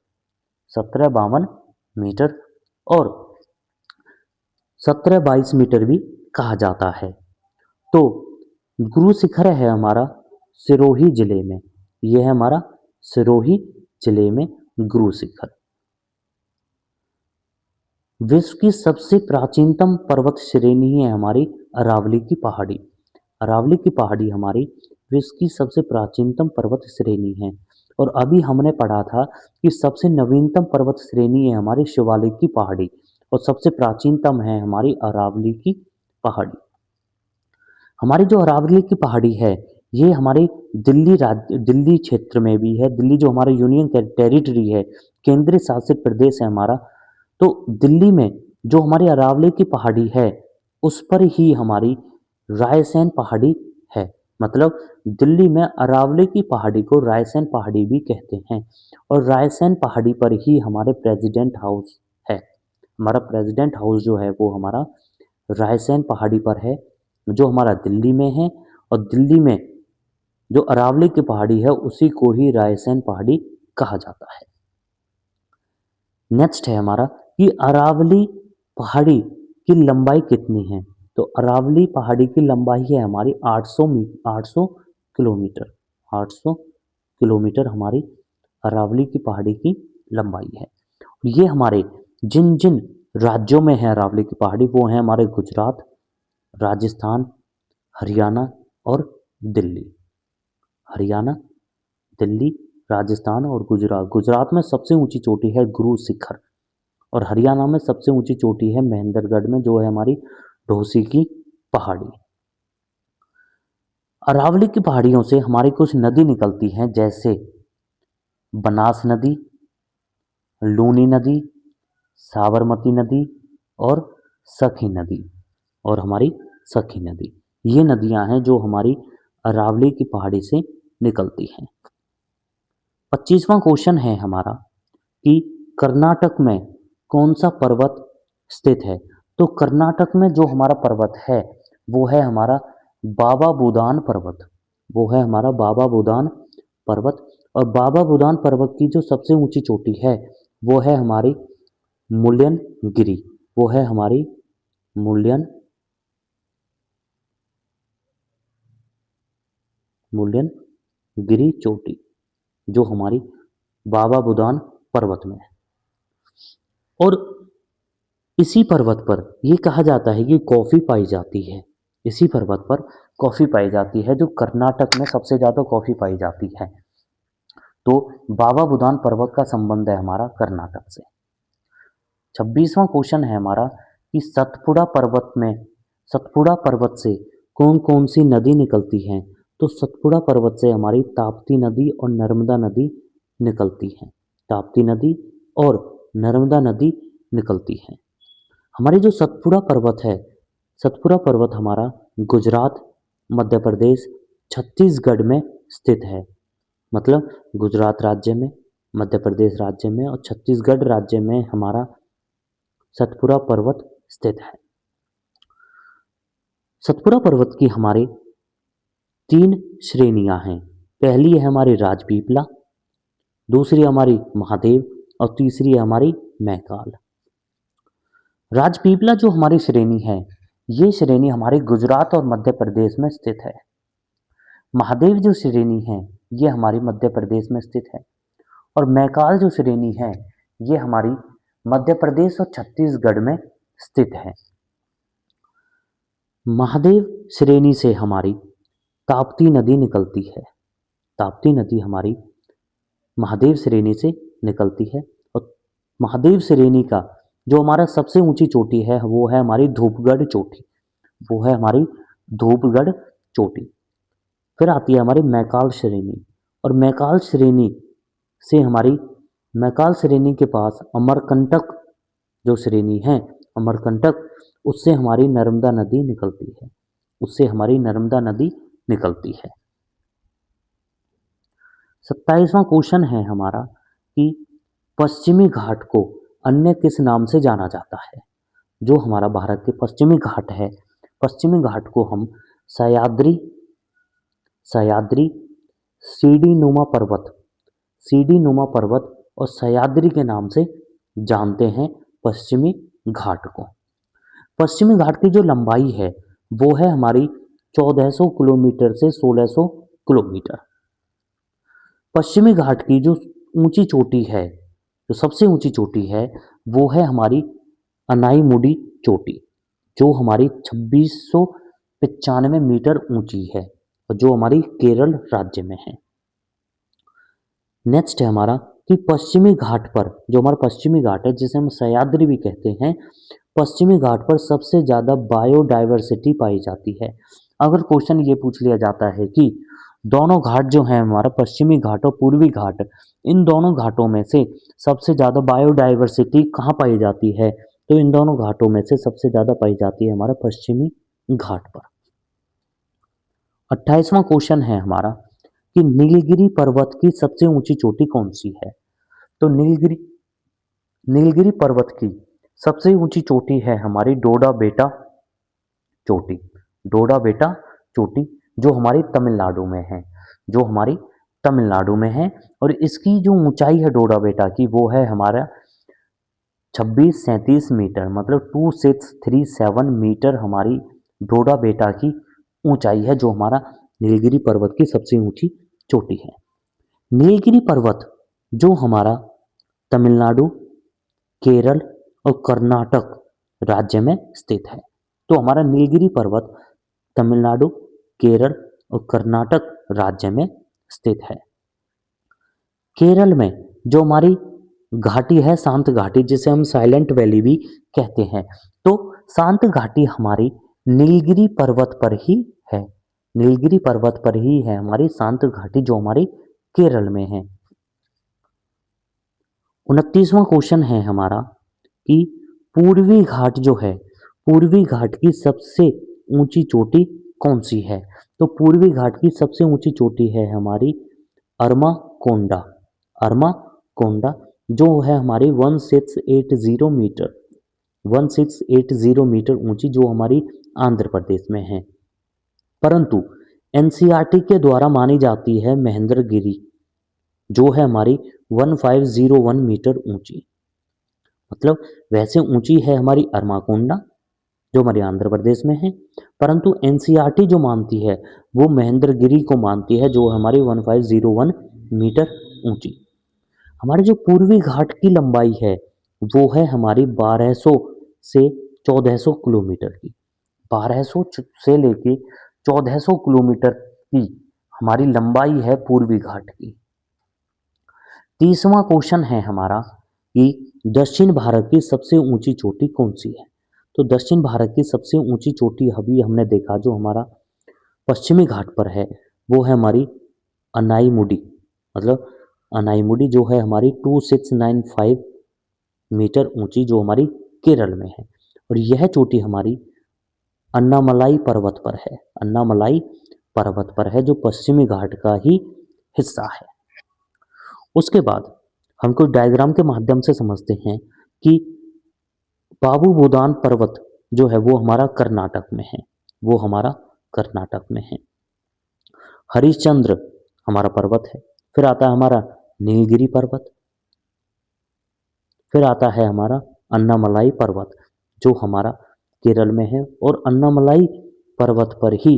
1752 मीटर और 1722 मीटर भी कहा जाता है। तो गुरु शिखर है हमारा सिरोही जिले में, यह है हमारा सिरोही जिले में गुरु शिखर। विश्व की सबसे प्राचीनतम पर्वत श्रेणी है हमारी अरावली की पहाड़ी। अरावली की पहाड़ी हमारी विश्व की सबसे प्राचीनतम पर्वत श्रेणी है। और अभी हमने पढ़ा था कि सबसे नवीनतम पर्वत श्रेणी है हमारी शिवालिक की पहाड़ी और सबसे प्राचीनतम है हमारी अरावली की पहाड़ी। हमारी जो अरावली की पहाड़ी है, ये हमारे दिल्ली क्षेत्र में भी है। दिल्ली जो हमारा यूनियन टेरिटरी है, केंद्रीय शासित प्रदेश है हमारा, तो दिल्ली में जो हमारी अरावली की पहाड़ी है, उस पर ही हमारी रायसेन पहाड़ी है। मतलब दिल्ली में अरावली की पहाड़ी को रायसेन पहाड़ी भी कहते हैं। और रायसेन पहाड़ी पर ही हमारे प्रेसिडेंट हाउस है। हमारा प्रेसिडेंट हाउस जो है वो हमारा रायसेन पहाड़ी पर है, जो हमारा दिल्ली में है। और दिल्ली में जो अरावली की पहाड़ी है, उसी को ही रायसेन पहाड़ी कहा जाता है। नेक्स्ट है हमारा कि अरावली पहाड़ी की लंबाई कितनी है। तो अरावली पहाड़ी की लंबाई है हमारी 800 किलोमीटर। 800 किलोमीटर हमारी अरावली की पहाड़ी की लंबाई है। ये हमारे जिन जिन राज्यों में है अरावली की पहाड़ी, वो है हमारे गुजरात, राजस्थान, हरियाणा और दिल्ली। हरियाणा, दिल्ली, राजस्थान और गुजरात। गुजरात में सबसे ऊंची चोटी है गुरु शिखर और हरियाणा में सबसे ऊंची चोटी है महेंद्रगढ़ में, जो है हमारी ढोसी की पहाड़ी। अरावली की पहाड़ियों से हमारी कुछ नदी निकलती हैं, जैसे बनास नदी, लूनी नदी, साबरमती नदी और सखी नदी। और हमारी सखी नदी, ये नदियां हैं जो हमारी अरावली की पहाड़ी से निकलती हैं। 25वां क्वेश्चन है हमारा कि कर्नाटक में कौन सा पर्वत स्थित है। तो कर्नाटक में जो हमारा पर्वत है, वो है हमारा बाबा बुदान पर्वत। वो है हमारा बाबा बुदान पर्वत। और बाबा बुदान पर्वत की जो सबसे ऊंची चोटी है, वो है हमारी मुल्यनगिरी। वो है हमारी मुल्यनगिरी चोटी, जो हमारी बाबा बुदान पर्वत में है। और इसी पर्वत पर यह कहा जाता है कि कॉफी पाई जाती है। इसी पर्वत पर कॉफी पाई जाती है, जो कर्नाटक में सबसे ज्यादा कॉफी पाई जाती है। तो बाबा बुदान पर्वत का संबंध है हमारा कर्नाटक से। 26वां क्वेश्चन है हमारा कि सतपुड़ा पर्वत से कौन कौन सी नदी निकलती है। तो सतपुड़ा पर्वत से हमारी ताप्ती नदी और नर्मदा नदी निकलती है। ताप्ती नदी और नर्मदा नदी निकलती है। हमारी जो सतपुड़ा पर्वत है, सतपुड़ा पर्वत हमारा गुजरात, मध्य प्रदेश, छत्तीसगढ़ में स्थित है। मतलब गुजरात राज्य में, मध्य प्रदेश राज्य में और छत्तीसगढ़ राज्य में हमारा सतपुड़ा पर्वत स्थित है। सतपुड़ा पर्वत की हमारी 3 श्रेणियां हैं। पहली है हमारी राजपीपला, दूसरी हमारी महादेव और तीसरी है हमारी मैकाल। राजपीपला जो हमारी श्रेणी है, ये श्रेणी हमारे गुजरात और मध्य प्रदेश में स्थित है। महादेव जो श्रेणी है, ये हमारी मध्य प्रदेश में स्थित है। और मैकाल जो श्रेणी है, ये हमारी मध्य प्रदेश और छत्तीसगढ़ में स्थित है। महादेव श्रेणी से हमारी ताप्ती नदी निकलती है। ताप्ती नदी हमारी महादेव श्रेणी से निकलती है। और महादेव श्रेणी का जो हमारा सबसे ऊंची चोटी है, वो है हमारी धूपगढ़ चोटी। वो है हमारी धूपगढ़ चोटी। फिर आती है हमारी मैकाल श्रेणी। और मैकाल श्रेणी से हमारी मैकाल श्रेणी के पास अमरकंटक जो श्रेणी है, अमरकंटक, उससे हमारी नर्मदा नदी निकलती है। उससे हमारी नर्मदा नदी निकलती है। 27वां क्वेश्चन है हमारा कि पश्चिमी घाट को अन्य किस नाम से जाना जाता है। जो हमारा भारत के पश्चिमी घाट है, पश्चिमी घाट को हम सह्याद्री सह्याद्री सीढ़ी नुमा पर्वत सीढ़ी नुमा पर्वत और सह्याद्री के नाम से जानते हैं पश्चिमी घाट को। पश्चिमी घाट की जो लंबाई है वो है हमारी 1400 किलोमीटर से 1600 किलोमीटर। पश्चिमी घाट की जो ऊंची चोटी है, जो सबसे ऊंची चोटी है, वो है हमारी अनाईमुडी चोटी, जो हमारी 2695 मीटर ऊंची है और जो हमारी केरल राज्य में है। नेक्स्ट है हमारा कि पश्चिमी घाट पर, जो हमारा पश्चिमी घाट है जिसे हम सह्याद्री भी कहते हैं, पश्चिमी घाट पर सबसे ज़्यादा बायोडाइवर्सिटी पाई जाती है। अगर क्वेश्चन ये पूछ लिया जाता है कि दोनों घाट जो हैं हमारा पश्चिमी घाट और पूर्वी घाट, इन दोनों घाटों में से सबसे ज़्यादा बायोडाइवर्सिटी कहाँ पाई जाती है, तो इन दोनों घाटों में से सबसे ज़्यादा पाई जाती है हमारा पश्चिमी घाट पर। 28वां क्वेश्चन है हमारा कि नीलगिरी पर्वत की सबसे ऊंची चोटी कौन सी है। तो नीलगिरी नीलगिरी पर्वत की सबसे ऊंची चोटी है हमारी डोडा बेटा चोटी। डोडा बेटा चोटी जो हमारी तमिलनाडु में है, जो हमारी तमिलनाडु में है। और इसकी जो ऊंचाई है डोडा बेटा की, वो है हमारा 2637 मीटर, मतलब 2637 मीटर हमारी डोडा बेटा की ऊंचाई है, जो हमारा नीलगिरी पर्वत की सबसे ऊंची चोटी है। नीलगिरी पर्वत जो हमारा तमिलनाडु, केरल और कर्नाटक राज्य में स्थित है। तो हमारा नीलगिरी पर्वत तमिलनाडु, केरल और कर्नाटक राज्य में स्थित है। केरल में जो हमारी घाटी है शांत घाटी, जिसे हम साइलेंट वैली भी कहते हैं, तो शांत घाटी हमारी नीलगिरी पर्वत पर ही है। नीलगिरी पर्वत पर ही है हमारी शांत घाटी, जो हमारी केरल में है। 29वां क्वेश्चन है हमारा कि पूर्वी घाट जो है, पूर्वी घाट की सबसे ऊंची चोटी कौन सी है। तो पूर्वी घाट की सबसे ऊंची चोटी है हमारी अरमा कोंडा। अरमा कोंडा जो है हमारी 1680 मीटर, 1680 मीटर ऊंची, जो हमारी आंध्र प्रदेश में है। परंतु एनसीईआरटी के द्वारा मानी जाती है महेंद्रगिरी, जो है हमारी 1501 मीटर ऊंची। मतलब वैसे ऊंची है हमारी अरमाकोंडा जो हमारे आंध्र प्रदेश में है, परंतु एनसीईआरटी जो मानती है वो महेंद्रगिरी को मानती है, जो हमारी 1501 मीटर ऊंची। हमारे जो पूर्वी घाट की लंबाई है वो है हमारी 1200 से 1400 किलोमीटर की। 1200 से लेके 1400 किलोमीटर की हमारी लंबाई है पूर्वी घाट की। 30वां क्वेश्चन है हमारा कि दक्षिण भारत की सबसे ऊंची चोटी कौन सी है। तो दक्षिण भारत की सबसे ऊंची चोटी अभी हमने देखा जो हमारा पश्चिमी घाट पर है, वो है हमारी अनाईमुडी, मतलब अनाईमुडी जो है हमारी 2695 मीटर ऊंची, जो हमारी केरल में है। और यह चोटी हमारी अन्नामलाई पर्वत पर है, अन्नामलाई पर्वत पर है, जो पश्चिमी घाट का ही हिस्सा है। उसके बाद हम कुछ डायग्राम के माध्यम से समझते हैं कि बाबू बुदान पर्वत जो है वो हमारा कर्नाटक में है, वो हमारा कर्नाटक में है। हरिश्चंद्र हमारा पर्वत है। फिर आता है हमारा नीलगिरी पर्वत, फिर आता है हमारा अन्नामलाई पर्वत जो हमारा केरल में है। और अन्नामलाई पर्वत पर ही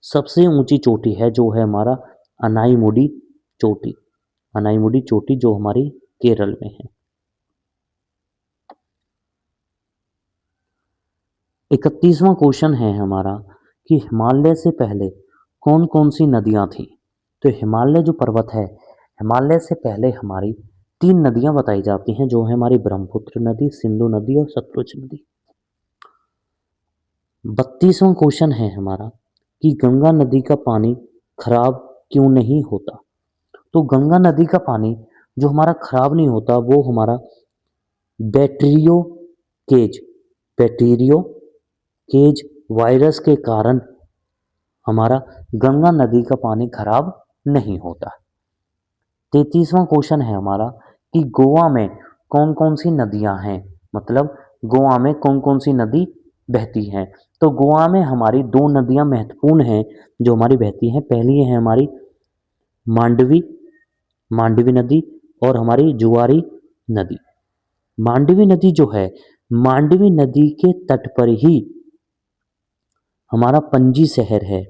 सबसे ऊंची चोटी है जो है हमारा अनाईमुडी चोटी, अनाईमुडी चोटी जो हमारी केरल में है। 31वां क्वेश्चन है हमारा कि हिमालय से पहले कौन कौन सी नदियां थी। तो हिमालय जो पर्वत है, हिमालय से पहले हमारी 3 नदियां बताई जाती हैं, जो है हमारी ब्रह्मपुत्र नदी, सिंधु नदी और सतलुज नदी। 32वां क्वेश्चन है हमारा कि गंगा नदी का पानी खराब क्यों नहीं होता। तो गंगा नदी का पानी जो हमारा खराब नहीं होता वो हमारा bacteriophage, bacteriophage virus के कारण हमारा गंगा नदी का पानी खराब नहीं होता। 33वां क्वेश्चन है हमारा कि गोवा में कौन कौन सी नदियां हैं, मतलब गोवा में कौन कौन सी नदी बहती हैं। तो गोवा में हमारी दो नदियां महत्वपूर्ण हैं जो हमारी बहती हैं। पहली है हमारी मांडवी मांडवी नदी और हमारी जुआरी नदी। मांडवी नदी जो है, मांडवी नदी के तट पर ही हमारा पणजी शहर है।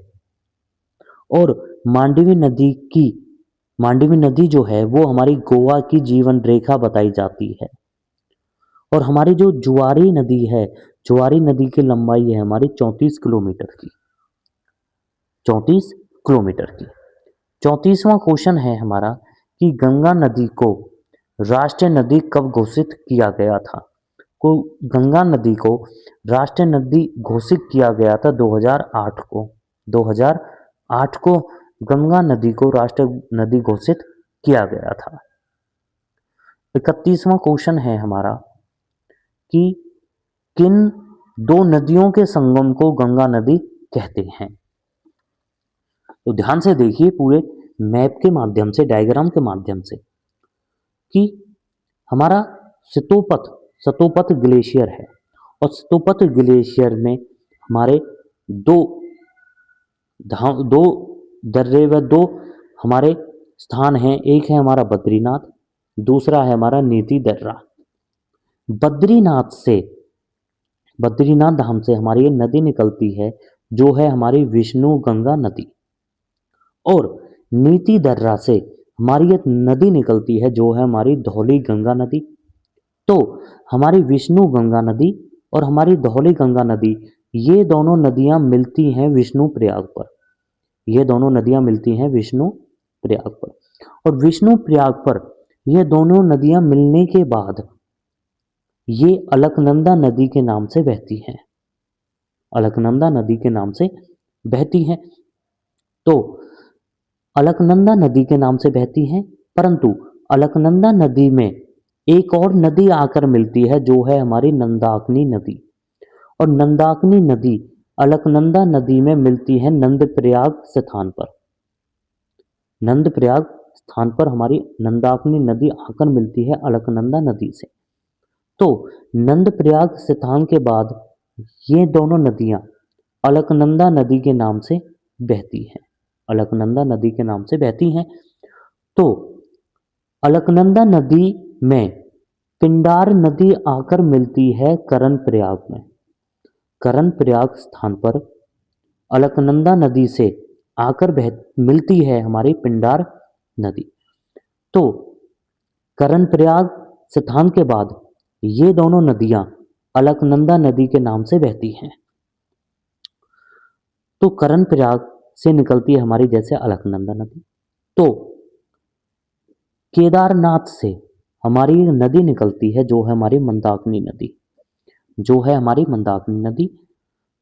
और मांडवी नदी की मांडवी नदी जो है वो हमारी गोवा की जीवन रेखा बताई जाती है। और हमारी जो जुआरी नदी है, जुआरी नदी की लंबाई है हमारी 34 किलोमीटर की, 34 किलोमीटर की। 34वां क्वेश्चन है हमारा कि गंगा नदी को राष्ट्रीय नदी कब घोषित किया गया था। को गंगा नदी को राष्ट्रीय नदी घोषित किया गया था 2008 को। 2008 को गंगा नदी को राष्ट्रीय नदी घोषित किया गया था। 31वां क्वेश्चन है हमारा कि किन दो नदियों के संगम को गंगा नदी कहते हैं। तो ध्यान से देखिए पूरे मैप के माध्यम से, डायग्राम के माध्यम से, कि हमारा सतोपथ सतोपथ ग्लेशियर है और सतोपथ ग्लेशियर में हमारे दो दो दर्रे व दो हमारे स्थान हैं। एक है हमारा बद्रीनाथ, दूसरा है हमारा नीति दर्रा। बद्रीनाथ से, बद्रीनाथ धाम से हमारी ये नदी निकलती है जो है हमारी विष्णु गंगा नदी। और नीति दर्रा से हमारी एक नदी निकलती है जो है हमारी धौली गंगा नदी। तो हमारी विष्णु गंगा नदी और हमारी धौली गंगा नदी, ये दोनों नदियां मिलती हैं विष्णु प्रयाग पर। ये दोनों नदियां मिलती हैं विष्णु प्रयाग पर। और विष्णु प्रयाग पर ये दोनों नदियां मिलने के बाद ये अलकनंदा नदी के नाम से बहती हैं। अलकनंदा नदी के नाम से बहती हैं। तो अलकनंदा नदी के नाम से बहती हैं, परंतु अलकनंदा नदी में एक और नदी आकर मिलती है जो है हमारी नंदाकिनी नदी। और नंदाकिनी नदी अलकनंदा नदी में मिलती है नंदप्रयाग स्थान पर। नंदप्रयाग स्थान पर हमारी नंदाकिनी नदी आकर मिलती है अलकनंदा नदी से। तो नंदप्रयाग स्थान के बाद ये दोनों नदियां अलकनंदा नदी के नाम से बहती हैं। अलकनंदा नदी के नाम से बहती हैं। तो अलकनंदा नदी में पिंडार नदी आकर मिलती है करण प्रयाग में। करण प्रयाग स्थान पर अलकनंदा नदी से आकर मिलती है हमारी पिंडार नदी। तो करण प्रयाग स्थान के बाद ये दोनों नदियां अलकनंदा नदी के नाम से बहती हैं। तो करण प्रयाग से निकलती है हमारी जैसे अलकनंदा नदी। तो केदारनाथ से हमारी नदी निकलती है जो है हमारी मंदाकिनी नदी, जो है हमारी मंदाकिनी नदी।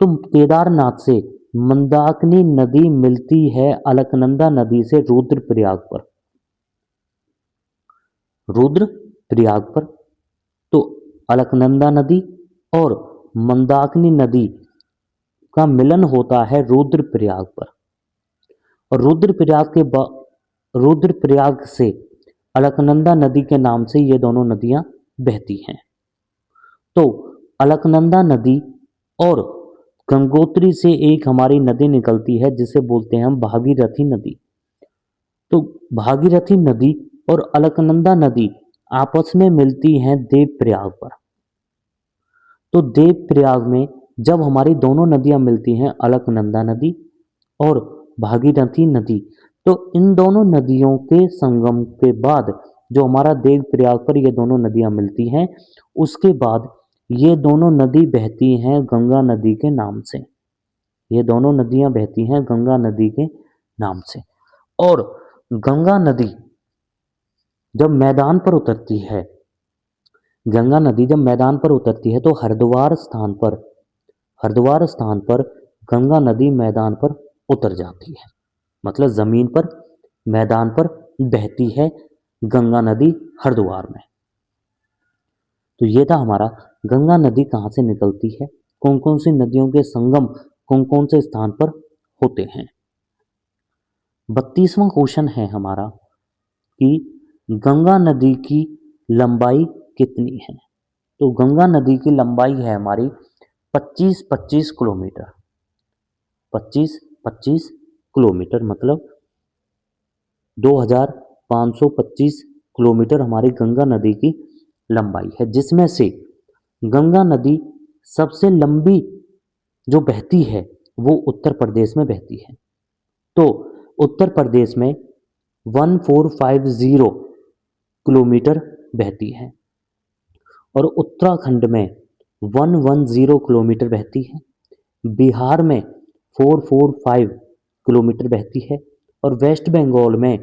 तो केदारनाथ से मंदाकिनी नदी मिलती है अलकनंदा नदी से रुद्रप्रयाग पर। रुद्रप्रयाग पर तो अलकनंदा नदी और मंदाकिनी नदी का मिलन होता है रुद्रप्रयाग पर। और रुद्रप्रयाग से अलकनंदा नदी के नाम से ये दोनों नदियां बहती हैं। तो अलकनंदा नदी और गंगोत्री से एक हमारी नदी निकलती है जिसे बोलते हैं हम भागीरथी नदी। तो भागीरथी नदी और अलकनंदा नदी आपस में मिलती हैं देवप्रयाग पर। तो देवप्रयाग में जब हमारी दोनों नदियां मिलती हैं, अलकनंदा नदी और भागीरथी नदी, तो इन दोनों नदियों के संगम के बाद जो हमारा देवप्रयाग पर ये दोनों नदियां मिलती हैं, उसके बाद ये दोनों नदी बहती हैं गंगा नदी के नाम से। ये दोनों नदियां बहती हैं गंगा नदी के नाम से। और गंगा नदी जब मैदान पर उतरती है, गंगा नदी जब मैदान पर उतरती है तो हरिद्वार स्थान पर गंगा नदी मैदान पर उतर जाती है। मतलब जमीन पर, मैदान पर बहती है गंगा नदी हरिद्वार में। तो ये था हमारा गंगा नदी कहाँ से निकलती है, कौन कौन सी नदियों के संगम कौन कौन से स्थान पर होते हैं। 32वां क्वेश्चन है हमारा कि गंगा नदी की लंबाई कितनी है। तो गंगा नदी की लंबाई है हमारी 25-25 किलोमीटर। 25-25 किलोमीटर मतलब 2525 किलोमीटर हमारी गंगा नदी की लंबाई है, जिसमें से गंगा नदी सबसे लंबी जो बहती है वो उत्तर प्रदेश में बहती है। तो उत्तर प्रदेश में 1450 किलोमीटर बहती है और उत्तराखंड में 110 किलोमीटर बहती है। बिहार में 445 किलोमीटर बहती है और वेस्ट बंगाल में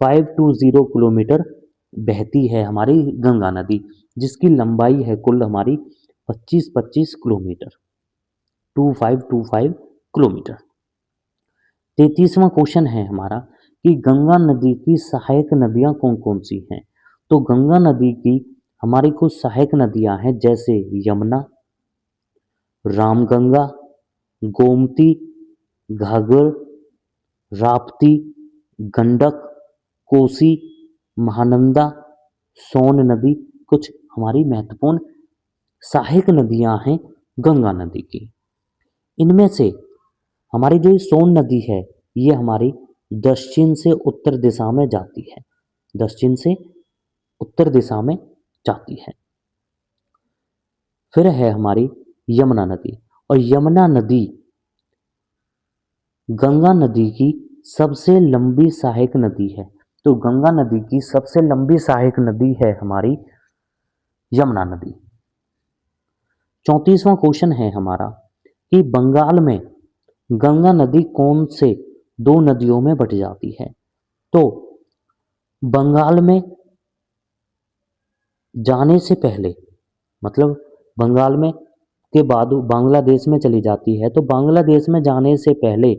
520 किलोमीटर बहती है हमारी गंगा नदी, जिसकी लंबाई है कुल हमारी 25-25 किलोमीटर, 2525 किलोमीटर। 33वां क्वेश्चन है हमारा कि गंगा नदी की सहायक नदियां कौन कौन सी हैं। तो गंगा नदी की हमारी कुछ सहायक नदियां हैं, जैसे यमुना, रामगंगा, गोमती, घाघर, राप्ती, गंडक, कोसी, महानंदा, सोन नदी कुछ हमारी महत्वपूर्ण सहायक नदियां हैं गंगा नदी की। इनमें से हमारी जो सोन नदी है ये हमारी दक्षिण से उत्तर दिशा में जाती है, दक्षिण से उत्तर दिशा में जाती है। फिर है हमारी यमुना नदी, और यमुना नदी गंगा नदी की सबसे लंबी सहायक नदी है। तो गंगा नदी की सबसे लंबी सहायक नदी है हमारी यमुना नदी। 34वां क्वेश्चन है हमारा कि बंगाल में गंगा नदी कौन से दो नदियों में बट जाती है। तो बंगाल में जाने से पहले मतलब बंगाल में के बाद बांग्लादेश में चली जाती है, तो बांग्लादेश में जाने से पहले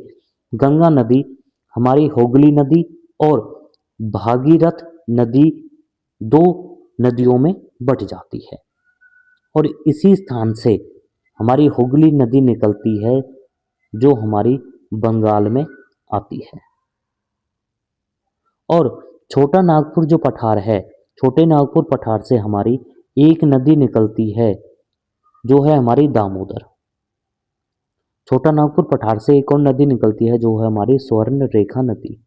गंगा नदी हमारी हुगली नदी और भागीरथ नदी दो नदियों में बट जाती है और इसी स्थान से हमारी हुगली नदी निकलती है जो हमारी बंगाल में आती है। और छोटा नागपुर जो पठार है, छोटे नागपुर पठार से हमारी एक नदी निकलती है जो है हमारी दामोदर। छोटा नागपुर पठार से एक और नदी निकलती है जो है हमारी स्वर्ण रेखा नदी,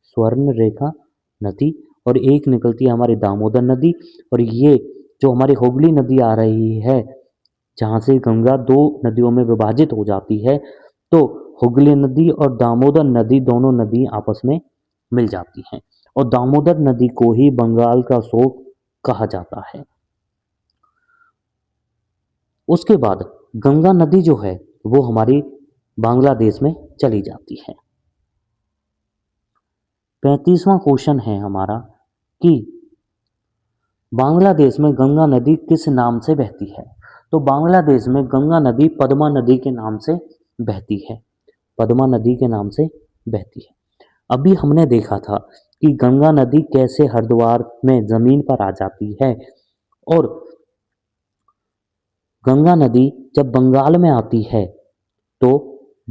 स्वर्ण रेखा नदी। और एक निकलती है हमारी दामोदर नदी। और ये जो हमारी हुगली नदी आ रही है, जहाँ से गंगा दो नदियों में विभाजित हो जाती है, तो हुगली नदी और दामोदर नदी दोनों नदी आपस में मिल जाती हैं और दामोदर नदी को ही बंगाल का शोक कहा जाता है। उसके बाद गंगा नदी जो है वो हमारी बांग्लादेश में चली जाती है। 35वां क्वेश्चन है हमारा कि बांग्लादेश में गंगा नदी किस नाम से बहती है। तो बांग्लादेश में गंगा नदी पद्मा नदी के नाम से बहती है, पद्मा नदी के नाम से बहती है। अभी हमने देखा था कि गंगा नदी कैसे हरिद्वार में जमीन पर आ जाती है और गंगा नदी जब बंगाल में आती है तो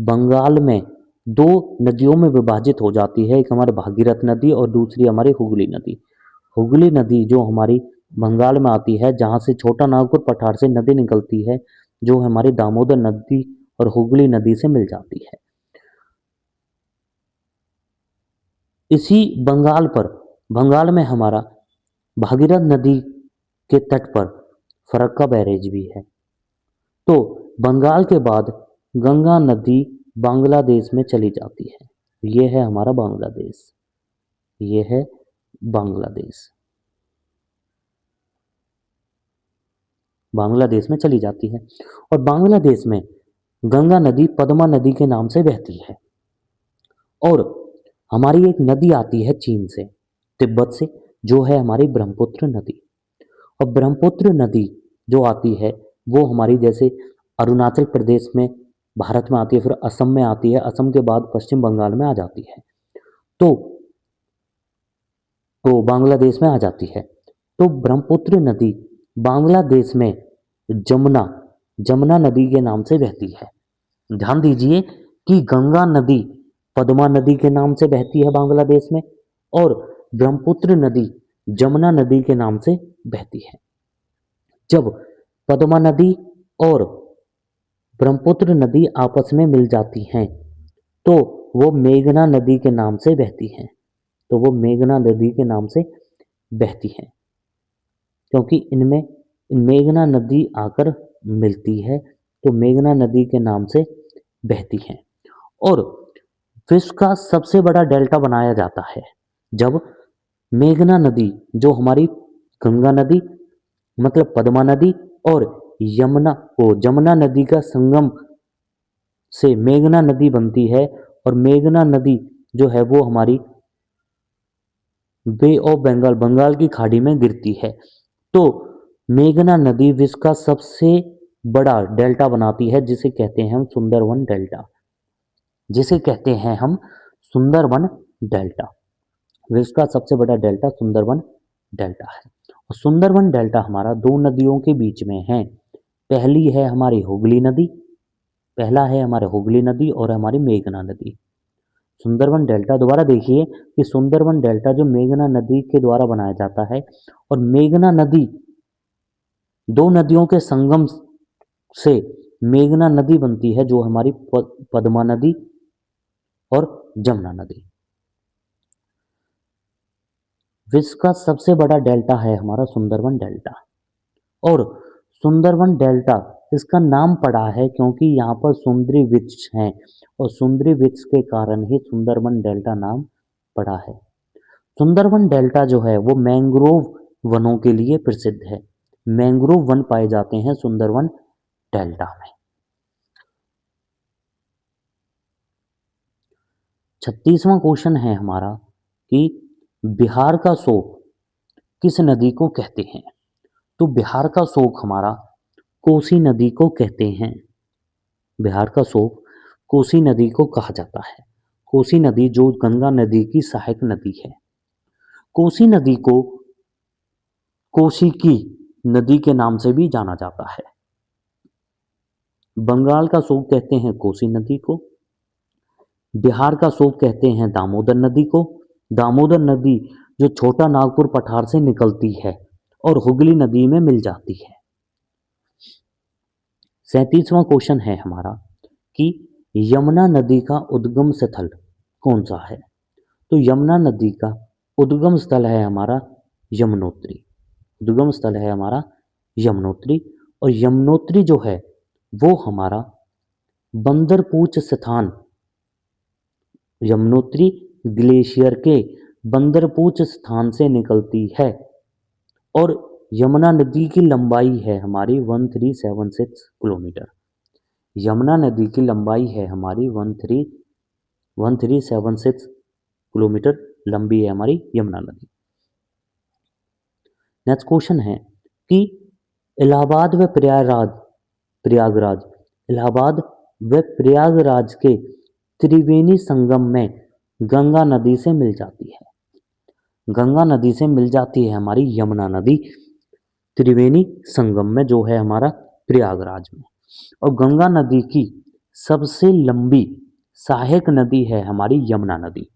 बंगाल में दो नदियों में विभाजित हो जाती है, एक हमारी भागीरथ नदी और दूसरी हमारी हुगली नदी। हुगली नदी जो हमारी बंगाल में आती है, जहाँ से छोटा नागपुर पठार से नदी निकलती है जो हमारी दामोदर नदी और हुगली नदी से मिल जाती है। इसी बंगाल पर, बंगाल में हमारा भागीरथ नदी के तट पर फरक्का बैरेज भी है। तो बंगाल के बाद गंगा नदी बांग्लादेश में चली जाती है। ये है हमारा बांग्लादेश, ये है बांग्लादेश, बांग्लादेश में चली जाती है। और बांग्लादेश में गंगा नदी पद्मा नदी के नाम से बहती है। और हमारी एक नदी आती है चीन से, तिब्बत से, जो है हमारी ब्रह्मपुत्र नदी। और ब्रह्मपुत्र नदी जो आती है वो हमारी जैसे अरुणाचल प्रदेश में भारत में आती है, फिर असम में आती है, असम के बाद पश्चिम बंगाल में आ जाती है, तो बांग्लादेश में आ जाती है। तो ब्रह्मपुत्र नदी बांग्लादेश में जमुना, जमुना नदी के नाम से बहती है। ध्यान दीजिए कि गंगा नदी पद्मा नदी के नाम से बहती है बांग्लादेश में, और ब्रह्मपुत्र नदी जमुना नदी के नाम से बहती है। जब पद्मा नदी और ब्रह्मपुत्र नदी आपस में मिल जाती हैं तो वो मेघना नदी के नाम से बहती हैं। तो वो मेघना नदी के नाम से बहती हैं, क्योंकि इनमें मेघना नदी आकर मिलती है तो मेघना नदी के नाम से बहती हैं। और विश्व का सबसे बड़ा डेल्टा बनाया जाता है जब मेघना नदी, जो हमारी गंगा नदी मतलब पद्मा नदी और यमुना को जमुना नदी का संगम से मेघना नदी बनती है, और मेघना नदी जो है वो हमारी बे ऑफ बंगाल बंगाल की खाड़ी में गिरती है। तो मेघना नदी विश्व का सबसे बड़ा डेल्टा बनाती है, जिसे कहते हैं हम सुंदरवन डेल्टा, जिसे कहते हैं हम सुंदरवन डेल्टा। विश्व का सबसे बड़ा डेल्टा सुंदरवन डेल्टा है। और सुंदरवन डेल्टा हमारा दो नदियों के बीच में है। पहली है हमारी हुगली नदी, पहला है हमारे हुगली नदी और हमारी मेघना नदी। सुंदरवन डेल्टा दोबारा देखिए कि सुंदरवन डेल्टा जो मेघना नदी के द्वारा बनाया जाता है, और मेघना नदी दो नदियों के संगम से मेघना नदी बनती है, जो हमारी पद्मा नदी और जमुना नदी। विश्व का सबसे बड़ा डेल्टा है हमारा सुंदरवन डेल्टा। और सुंदरवन डेल्टा इसका नाम पड़ा है क्योंकि यहाँ पर सुंदरी वृक्ष हैं, और सुंदरी वृक्ष के कारण ही सुंदरवन डेल्टा नाम पड़ा है। सुंदरवन डेल्टा जो है वो मैंग्रोव वनों के लिए प्रसिद्ध है। मैंग्रोव वन पाए जाते हैं सुंदरवन डेल्टा में। 36वां क्वेश्चन है हमारा कि बिहार का शोक किस नदी को कहते हैं। तो बिहार का शोक हमारा कोसी नदी को कहते हैं। बिहार का शोक कोसी नदी को कहा जाता है। कोसी नदी जो गंगा नदी की सहायक नदी है। कोसी नदी को कोसी की नदी के नाम से भी जाना जाता है। बंगाल का शोक कहते हैं कोसी नदी को। बिहार का शोक कहते हैं दामोदर नदी को। दामोदर नदी जो छोटा नागपुर पठार से निकलती है और हुगली नदी में मिल जाती है। 37वां क्वेश्चन है हमारा कि यमुना नदी का उद्गम स्थल कौन सा है। तो यमुना नदी का उद्गम स्थल है हमारा यमुनोत्री। उद्गम स्थल है हमारा यमुनोत्री। और यमुनोत्री जो है वो हमारा बंदरपूछ स्थान, यमुनोत्री ग्लेशियर के बंदरपूछ स्थान से निकलती है। और यमुना नदी की लंबाई है हमारी 1376 किलोमीटर। यमुना नदी की लंबाई है हमारी 1376 किलोमीटर लंबी है हमारी यमुना नदी। नेक्स्ट क्वेश्चन है कि इलाहाबाद व प्रयागराज इलाहाबाद व प्रयागराज के त्रिवेणी संगम में गंगा नदी से मिल जाती है। गंगा नदी से मिल जाती है हमारी यमुना नदी त्रिवेणी संगम में, जो है हमारा प्रयागराज में। और गंगा नदी की सबसे लंबी सहायक नदी है हमारी यमुना नदी,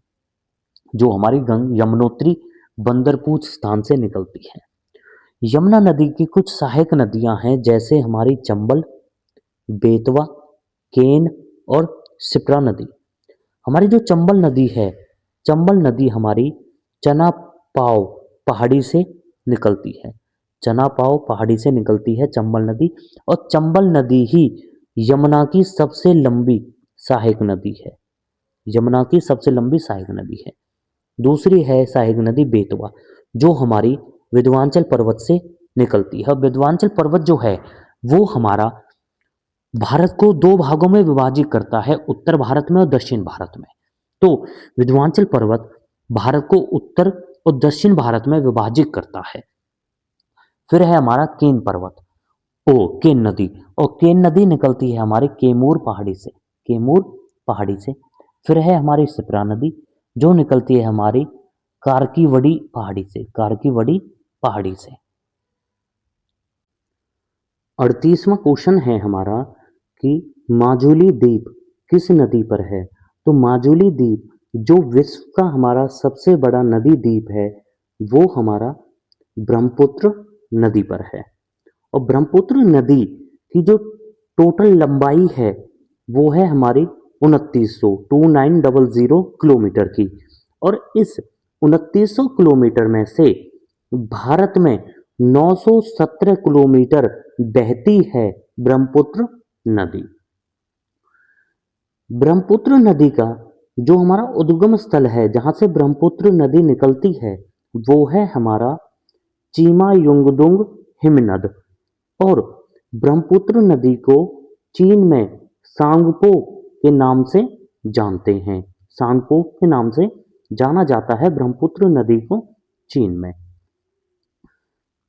जो हमारी यमुनोत्री बंदरपूछ स्थान से निकलती है। यमुना नदी की कुछ सहायक नदियां हैं, जैसे हमारी चंबल, बेतवा, केन और सिप्रा नदी। हमारी जो चंबल नदी है, चंबल नदी हमारी चना पाव पहाड़ी से निकलती है। चना पाव पहाड़ी से निकलती है चंबल नदी। और चंबल नदी ही यमुना की सबसे लंबी सहायक नदी है। यमुना की सबसे लंबी सहायक नदी है। दूसरी है सहायक नदी बेतवा, जो हमारी विंध्याचल पर्वत से निकलती है। विंध्याचल पर्वत जो है वो हमारा भारत को दो भागों में विभाजित करता है, उत्तर भारत में और दक्षिण भारत में। तो विंध्याचल पर्वत भारत को उत्तर और दक्षिण भारत में विभाजित करता है। फिर है हमारा केन पर्वत, केन नदी, और केन नदी निकलती है हमारे कैमूर पहाड़ी से, कैमूर पहाड़ी से। फिर है हमारी सिप्रा नदी, जो निकलती है हमारी कारकीवड़ी पहाड़ी से, कारकीवड़ी पहाड़ी से। 38वां क्वेश्चन है हमारा कि माजुली द्वीप किस नदी पर है? तो माजुली द्वीप जो विश्व का हमारा सबसे बड़ा नदी द्वीप है वो हमारा ब्रह्मपुत्र नदी पर है। और ब्रह्मपुत्र नदी की जो टोटल लंबाई है वो है हमारी 2900 किलोमीटर की। और इस 2900 किलोमीटर में से भारत में 917 किलोमीटर बहती है ब्रह्मपुत्र नदी। ब्रह्मपुत्र नदी का जो हमारा उद्गम स्थल है जहां से ब्रह्मपुत्र नदी निकलती है वो है हमारा चीमा युंगदुंग हिमनद। और ब्रह्मपुत्र नदी को चीन में सांगपो के नाम से जानते हैं। सांगपो के नाम से जाना जाता है ब्रह्मपुत्र नदी को चीन में।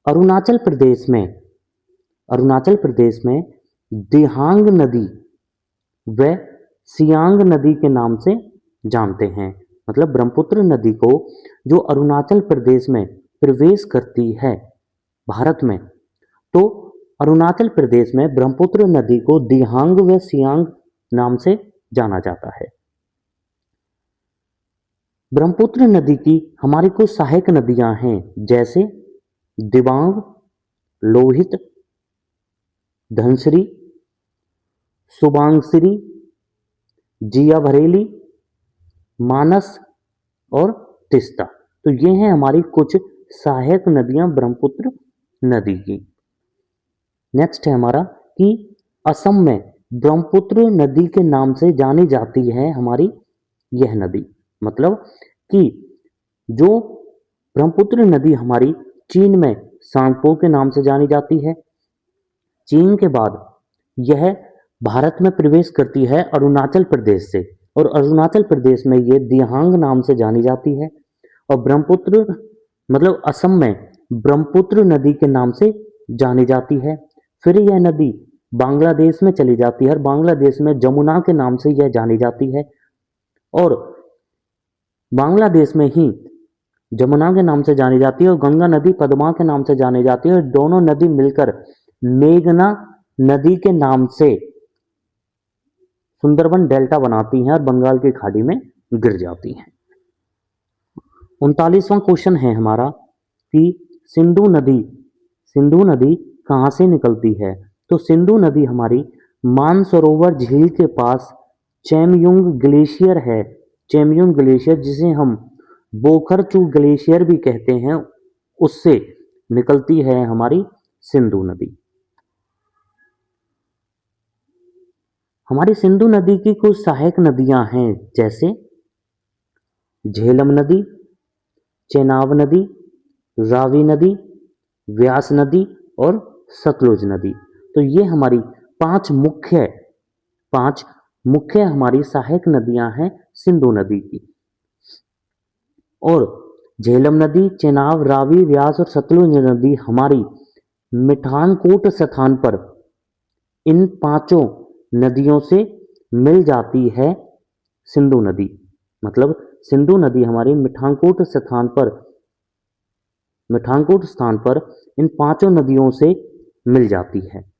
अरुणाचल प्रदेश में दिहांग नदी व सियांग नदी के नाम से जानते हैं। मतलब ब्रह्मपुत्र नदी को जो अरुणाचल प्रदेश में प्रवेश करती है भारत में, तो अरुणाचल प्रदेश में ब्रह्मपुत्र नदी को दिहांग व सियांग नाम से जाना जाता है। ब्रह्मपुत्र नदी की हमारी कुछ सहायक नदियां हैं जैसे दिबांग, लोहित, धनश्री, सुबांगसिरी, जिया भरेली, मानस और तिस्ता। तो ये हैं हमारी कुछ सहायक नदियां ब्रह्मपुत्र नदी की। नेक्स्ट है हमारा कि असम में ब्रह्मपुत्र नदी के नाम से जानी जाती है हमारी यह नदी। मतलब कि जो ब्रह्मपुत्र नदी हमारी चीन में सांगपो के नाम से जानी जाती है। चीन के बाद यह भारत में प्रवेश करती है अरुणाचल प्रदेश से, और अरुणाचल प्रदेश में ये दिहांग नाम से जानी जाती है। और ब्रह्मपुत्र मतलब असम में ब्रह्मपुत्र नदी के नाम से जानी जाती है। फिर यह नदी बांग्लादेश में चली जाती है और बांग्लादेश में जमुना के नाम से यह जानी जाती है। और बांग्लादेश में ही जमुना के नाम से जानी जाती है और गंगा नदी पद्मा के नाम से जानी जाती है। और दोनों नदी मिलकर मेघना नदी के नाम से सुंदरबन डेल्टा बनाती हैं और बंगाल की खाड़ी में गिर जाती हैं। 39वां क्वेश्चन है हमारा कि सिंधु नदी कहाँ से निकलती है? तो सिंधु नदी हमारी मानसरोवर झील के पास चेमयुंग ग्लेशियर है। चेमयुंग ग्लेशियर जिसे हम बोखरचू ग्लेशियर भी कहते हैं, उससे निकलती है हमारी सिंधु नदी। हमारी सिंधु नदी की कुछ सहायक नदियां हैं जैसे झेलम नदी, चेनाब नदी, रावी नदी, व्यास नदी और सतलुज नदी। तो ये हमारी पांच मुख्य हमारी सहायक नदियां हैं सिंधु नदी की। और झेलम नदी, चेनाब, रावी, व्यास और सतलुज नदी हमारी मिठानकोट स्थान पर इन पांचों नदियों से मिल जाती है सिंधु नदी। मतलब सिंधु नदी हमारी मिठानकोट स्थान पर इन पांचों नदियों से मिल जाती है।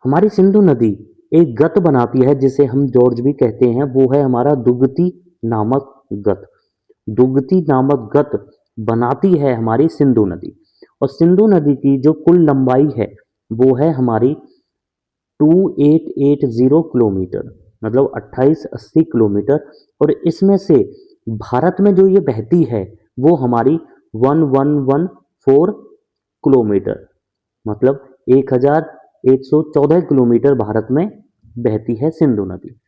हमारी सिंधु नदी एक गत बनाती है जिसे हम जॉर्ज भी कहते हैं, वो है हमारा दुगती नामक गत। दुगती नामक गत बनाती है हमारी सिंधु नदी। और सिंधु नदी की जो कुल लंबाई है वो है हमारी 2880 किलोमीटर, मतलब 2880 किलोमीटर। और इसमें से भारत में जो ये बहती है वो हमारी 1114 किलोमीटर, मतलब 1114 किलोमीटर भारत में बहती है सिंधु नदी।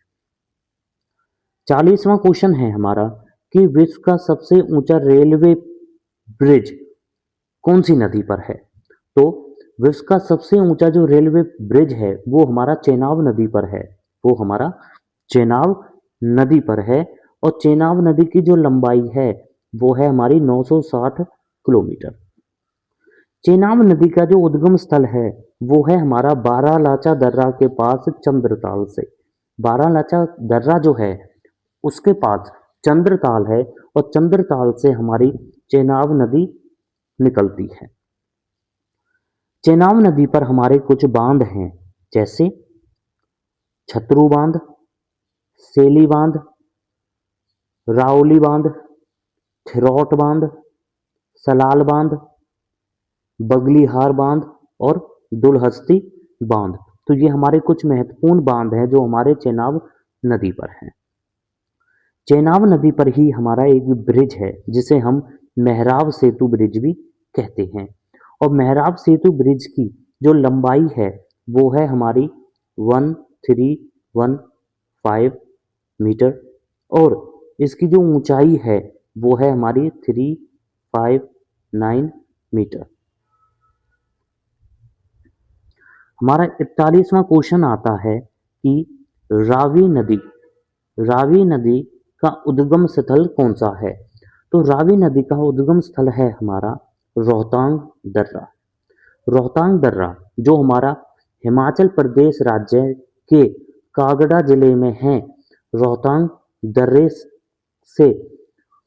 40वां क्वेश्चन है हमारा कि विश्व का सबसे ऊंचा रेलवे ब्रिज कौन सी नदी पर है? तो विश्व का सबसे ऊंचा जो रेलवे ब्रिज है वो हमारा चेनाब नदी पर है। वो हमारा चेनाब नदी पर है। और चेनाब नदी की जो लंबाई है वो है हमारी 960 किलोमीटर। चेनाब नदी का जो उद्गम स्थल है वो है हमारा बारालाचा दर्रा के पास चंद्रताल से। बारालाचा दर्रा जो है उसके पास चंद्रताल है और चंद्रताल से हमारी चेनाब नदी निकलती है। चेनाब नदी पर हमारे कुछ बांध हैं जैसे छतरू बांध, सेली बांध, रावली बांध, थिरौट बांध, सलाल बांध, बगलीहार बांध और दुलहस्ती बांध। तो ये हमारे कुछ महत्वपूर्ण बांध हैं जो हमारे चेनाब नदी पर हैं। चेनाब नदी पर ही हमारा एक ब्रिज है जिसे हम मेहराब सेतु ब्रिज भी कहते हैं। और मेहराब सेतु ब्रिज की जो लंबाई है वो है हमारी 1315 मीटर और इसकी जो ऊंचाई है वो है हमारी 359 मीटर। हमारा 41वां क्वेश्चन आता है कि रावी नदी का उद्गम स्थल कौन सा है? तो रावी नदी का उद्गम स्थल है हमारा रोहतांग दर्रा। रोहतांग दर्रा जो हमारा हिमाचल प्रदेश राज्य के कांगड़ा जिले में है। रोहतांग दर्रे से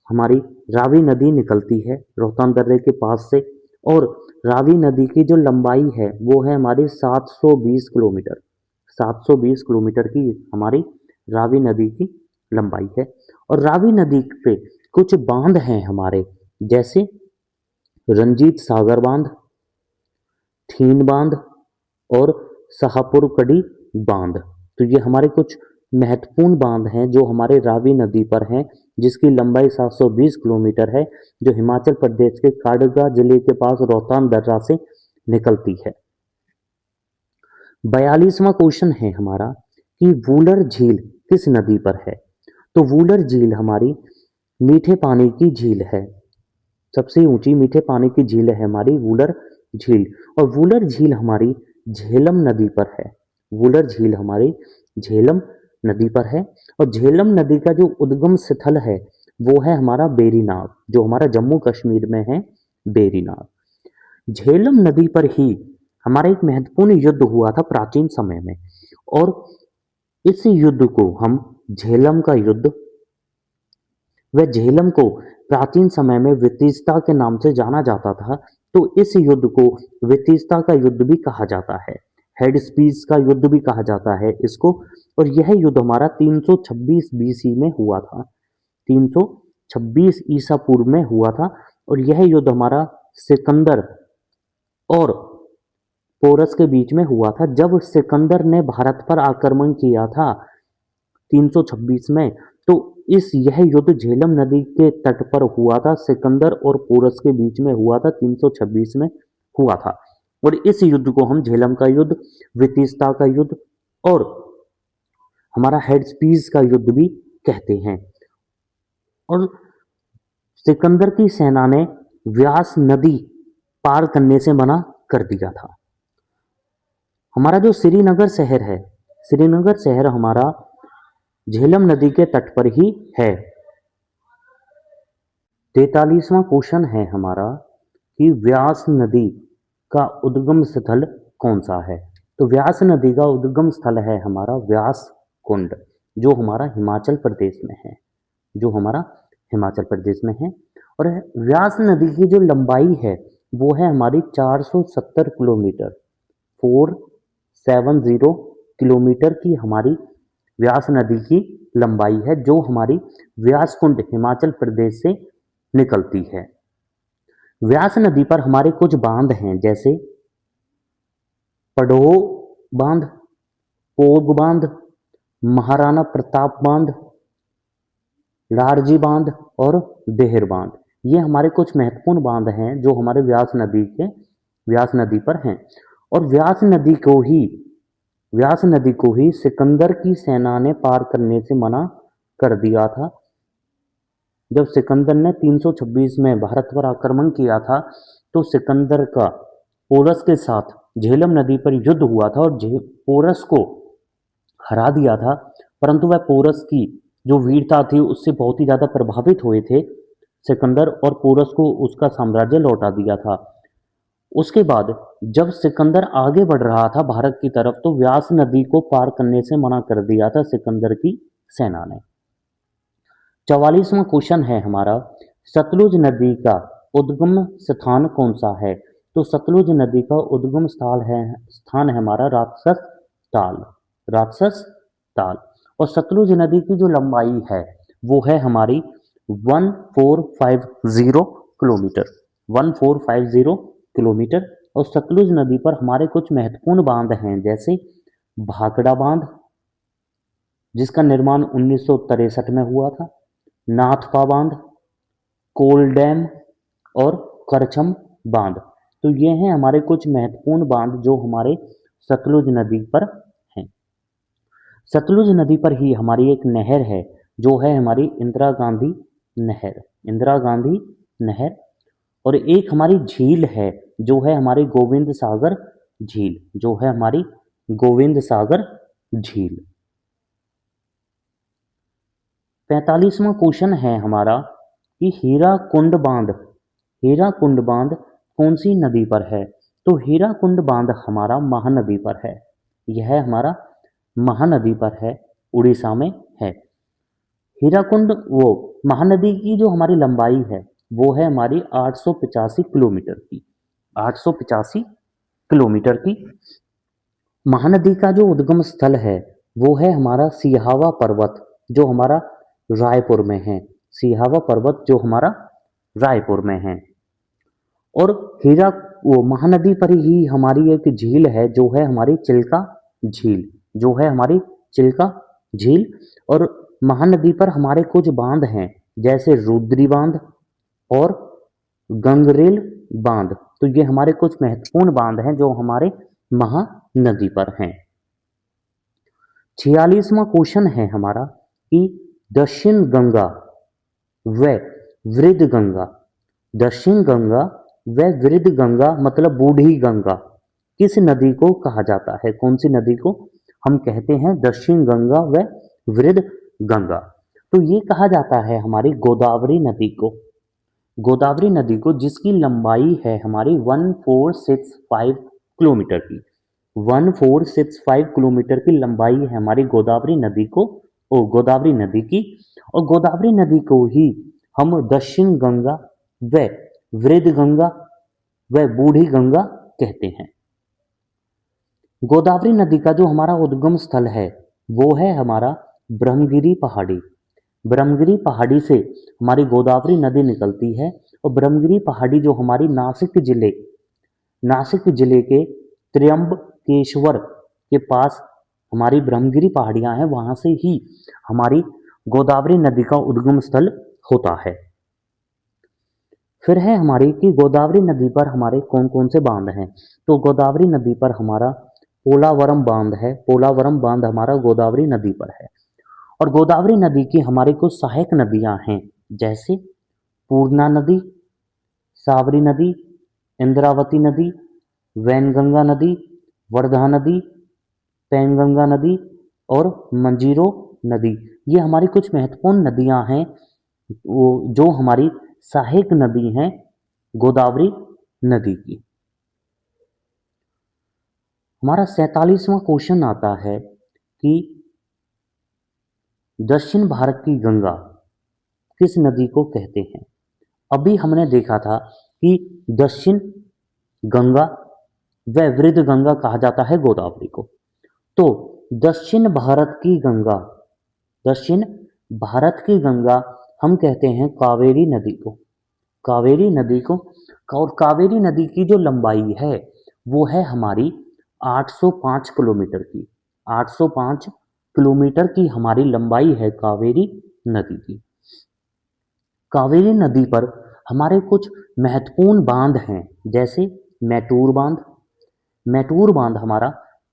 हमारी रावी नदी निकलती है रोहतांग दर्रे के पास से और रावी नदी की जो लंबाई है वो है हमारी 720 किलोमीटर। 720 किलोमीटर की हमारी रावी नदी की लंबाई है। और रावी नदी पे कुछ बांध हैं हमारे, जैसे रंजीत सागर बांध, थीन बांध और शाहपुर कड़ी बांध। तो ये हमारे कुछ महत्वपूर्ण बांध हैं जो हमारे रावी नदी पर हैं, जिसकी लंबाई 720 किलोमीटर है, जो हिमाचल प्रदेश के कांगड़ा जिले के पास रोहतांग दर्रा से निकलती है। 42वां क्वेश्चन है हमारा कि वूलर झील किस नदी पर है? तो वूलर झील हमारी मीठे पानी की झील है। सबसे ऊंची मीठे पानी की झील है हमारी वूलर झील। और वूलर झील हमारी झेलम नदी पर है। वूलर झील हमारी झेलम नदी पर है। और झेलम नदी का जो उद्गम स्थल है वो है हमारा बेरीनाग, जो हमारा जम्मू कश्मीर में है बेरीनाग। झेलम नदी पर ही हमारा एक महत्वपूर्ण युद्ध हुआ था प्राचीन समय में और इस युद्ध को हम झेलम का युद्ध व झेलम को प्राचीन समय में वितिस्ता के नाम से जाना जाता था। तो इस युद्ध को वितिस्ता का युद्ध भी कहा जाता है, हेडस्पीस का युद्ध भी कहा जाता है इसको। और यह युद्ध हमारा 326 बीसी में हुआ था। 326 ईसा पूर्व में हुआ था और यह युद्ध हमारा सिकंदर और पोरस के बीच में हुआ था। जब सिकंदर ने भारत पर आक्रमण किया था 326 में, तो यह युद्ध झेलम नदी के तट पर हुआ था। सिकंदर और पोरस के बीच में हुआ था, 326 में हुआ था। और इस युद्ध को हम झेलम का युद्ध, वितिस्ता का युद्ध और हमारा हेडस्पीस का युद्ध भी कहते हैं। और सिकंदर की सेना ने व्यास नदी पार करने से मना कर दिया था। हमारा जो श्रीनगर शहर है, श्रीनगर शहर हमारा झेलम नदी के तट पर ही है। 43वां क्वेश्चन है हमारा कि व्यास नदी का उद्गम स्थल कौन सा है? तो व्यास नदी का उद्गम स्थल है हमारा व्यास कुंड, जो हमारा हिमाचल प्रदेश में है, जो हमारा हिमाचल प्रदेश में है। और व्यास नदी की जो लंबाई है वो है हमारी 470 किलोमीटर, 470 किलोमीटर की हमारी व्यास नदी की लंबाई है, जो हमारी व्यास कुंड हिमाचल प्रदेश से निकलती है। व्यास नदी पर हमारे कुछ बांध हैं, जैसे पड़ोह बांध, पोग बांध, महाराणा प्रताप बांध, लारजी बांध और देहर बांध। ये हमारे कुछ महत्वपूर्ण बांध हैं जो हमारे व्यास नदी पर हैं। और व्यास नदी को ही सिकंदर की सेना ने पार करने से मना कर दिया था। जब सिकंदर ने 326 में भारत पर आक्रमण किया था तो सिकंदर का पोरस के साथ झेलम नदी पर युद्ध हुआ था और पोरस को हरा दिया था। परंतु वह पोरस की जो वीरता थी उससे बहुत ही ज़्यादा प्रभावित हुए थे सिकंदर, और पोरस को उसका साम्राज्य लौटा दिया था। उसके बाद जब सिकंदर आगे बढ़ रहा था भारत की तरफ, तो व्यास नदी को पार करने से मना कर दिया था सिकंदर की सेना ने। 44वां क्वेश्चन है हमारा, सतलुज नदी का उद्गम स्थान कौन सा है? तो सतलुज नदी का उद्गम स्थान है हमारा राक्षस ताल। राक्षस ताल। और सतलुज नदी की जो लंबाई है वो है हमारी 1450 किलोमीटर, 1450 किलोमीटर। और सतलुज नदी पर हमारे कुछ महत्वपूर्ण बांध हैं, जैसे भाखड़ा बांध जिसका निर्माण 1963 में हुआ था, नाथपा बांध, कोल डैम और करछम बांध। तो ये हैं हमारे कुछ महत्वपूर्ण बांध जो हमारे सतलुज नदी पर हैं। सतलुज नदी पर ही हमारी एक नहर है जो है हमारी इंदिरा गांधी नहर, इंदिरा गांधी नहर। और एक हमारी झील है जो है हमारी गोविंद सागर झील, जो है हमारी गोविंद सागर झील। 45वां क्वेश्चन है हमारा कि हीराकुंड बांध, हीराकुंड बांध कौन सी नदी पर है? तो हीराकुंड बांध हमारा महानदी पर है, यह हमारा महानदी पर है, उड़ीसा में है। हीराकुंड वो महानदी की जो हमारी लंबाई है वो है हमारी 885 किलोमीटर की, 885 किलोमीटर की। महानदी का जो उद्गम स्थल है वो है हमारा सिहावा पर्वत जो हमारा रायपुर में है, सिहावा पर्वत जो हमारा रायपुर में है। और हीरा वो महानदी पर ही हमारी एक झील है जो है हमारी चिल्का झील, जो है हमारी चिल्का झील। और महानदी पर हमारे कुछ बांध हैं जैसे रुद्री बांध और गंगरेल बांध। तो ये हमारे कुछ महत्वपूर्ण बांध हैं जो हमारे महानदी पर हैं। 46वां क्वेश्चन है हमारा कि दक्षिण गंगा व वृद्ध गंगा, दक्षिण गंगा व वृद्ध गंगा मतलब बूढ़ी गंगा किस नदी को कहा जाता है? कौन सी नदी को हम कहते हैं दक्षिण गंगा व वृद्ध गंगा? तो ये कहा जाता है हमारी गोदावरी नदी को, गोदावरी नदी को जिसकी लंबाई है हमारी 1465 किलोमीटर की, 1465 किलोमीटर की लंबाई है हमारी गोदावरी नदी को, ओ गोदावरी नदी की। और गोदावरी नदी को ही हम दक्षिण गंगा व वृद्ध गंगा व बूढ़ी गंगा कहते हैं। गोदावरी नदी का जो हमारा उद्गम स्थल है वो है हमारा ब्रह्मगिरी पहाड़ी, ब्रह्मगिरी पहाड़ी से हमारी गोदावरी नदी निकलती है। और ब्रह्मगिरी पहाड़ी जो हमारी नासिक जिले के त्र्यंबकेश्वर के पास हमारी ब्रह्मगिरी पहाड़ियां हैं, वहां से ही हमारी गोदावरी नदी का उद्गम स्थल होता है। फिर है हमारी कि गोदावरी नदी पर हमारे कौन कौन से बांध हैं? तो गोदावरी नदी पर हमारा पोलावरम बांध है, पोलावरम बांध हमारा गोदावरी नदी पर है। और गोदावरी नदी की हमारी कुछ सहायक नदियां हैं जैसे पूर्णा नदी, साबरी नदी, इंद्रावती नदी, वैनगंगा नदी, वर्धा नदी, पैनगंगा नदी और मंजीरो नदी। ये हमारी कुछ महत्वपूर्ण नदियां हैं वो जो हमारी सहायक नदी हैं गोदावरी नदी की। हमारा 47वां क्वेश्चन आता है कि दक्षिण भारत की गंगा किस नदी को कहते हैं? अभी हमने देखा था कि दक्षिण गंगा व वृद्ध गंगा कहा जाता है गोदावरी को। तो दक्षिण भारत की गंगा, दक्षिण भारत की गंगा हम कहते हैं कावेरी नदी को, कावेरी नदी को। और कावेरी नदी की जो लंबाई है वो है हमारी 805 किलोमीटर की, 805 किलोमीटर की हमारी लंबाई है कावेरी नदी की। कावेरी नदी पर हमारे कुछ महत्वपूर्ण बांध हैं जैसे मैटूर बांध, मैटूर बांध हमारा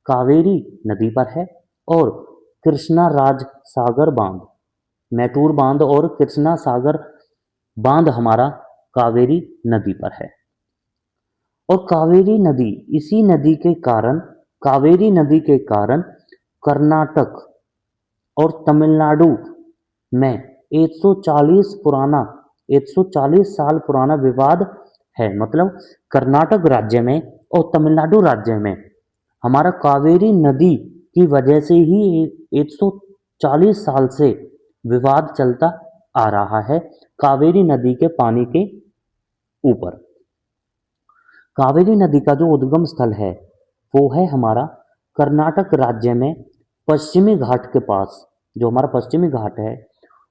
कावेरी नदी पर है। और कृष्णा राज सागर बांध, मैटूर बांध और कृष्णा सागर बांध हमारा कावेरी नदी पर है। और कावेरी नदी, इसी नदी के कारण, कावेरी नदी के कारण कर्नाटक और तमिलनाडु में 140 साल पुराना विवाद है। मतलब कर्नाटक राज्य में और तमिलनाडु राज्य में हमारा कावेरी नदी की वजह से ही 140 साल से विवाद चलता आ रहा है कावेरी नदी के पानी के ऊपर। कावेरी नदी का जो उद्गम स्थल है वो है हमारा कर्नाटक राज्य में पश्चिमी घाट के पास, जो हमारा पश्चिमी घाट है,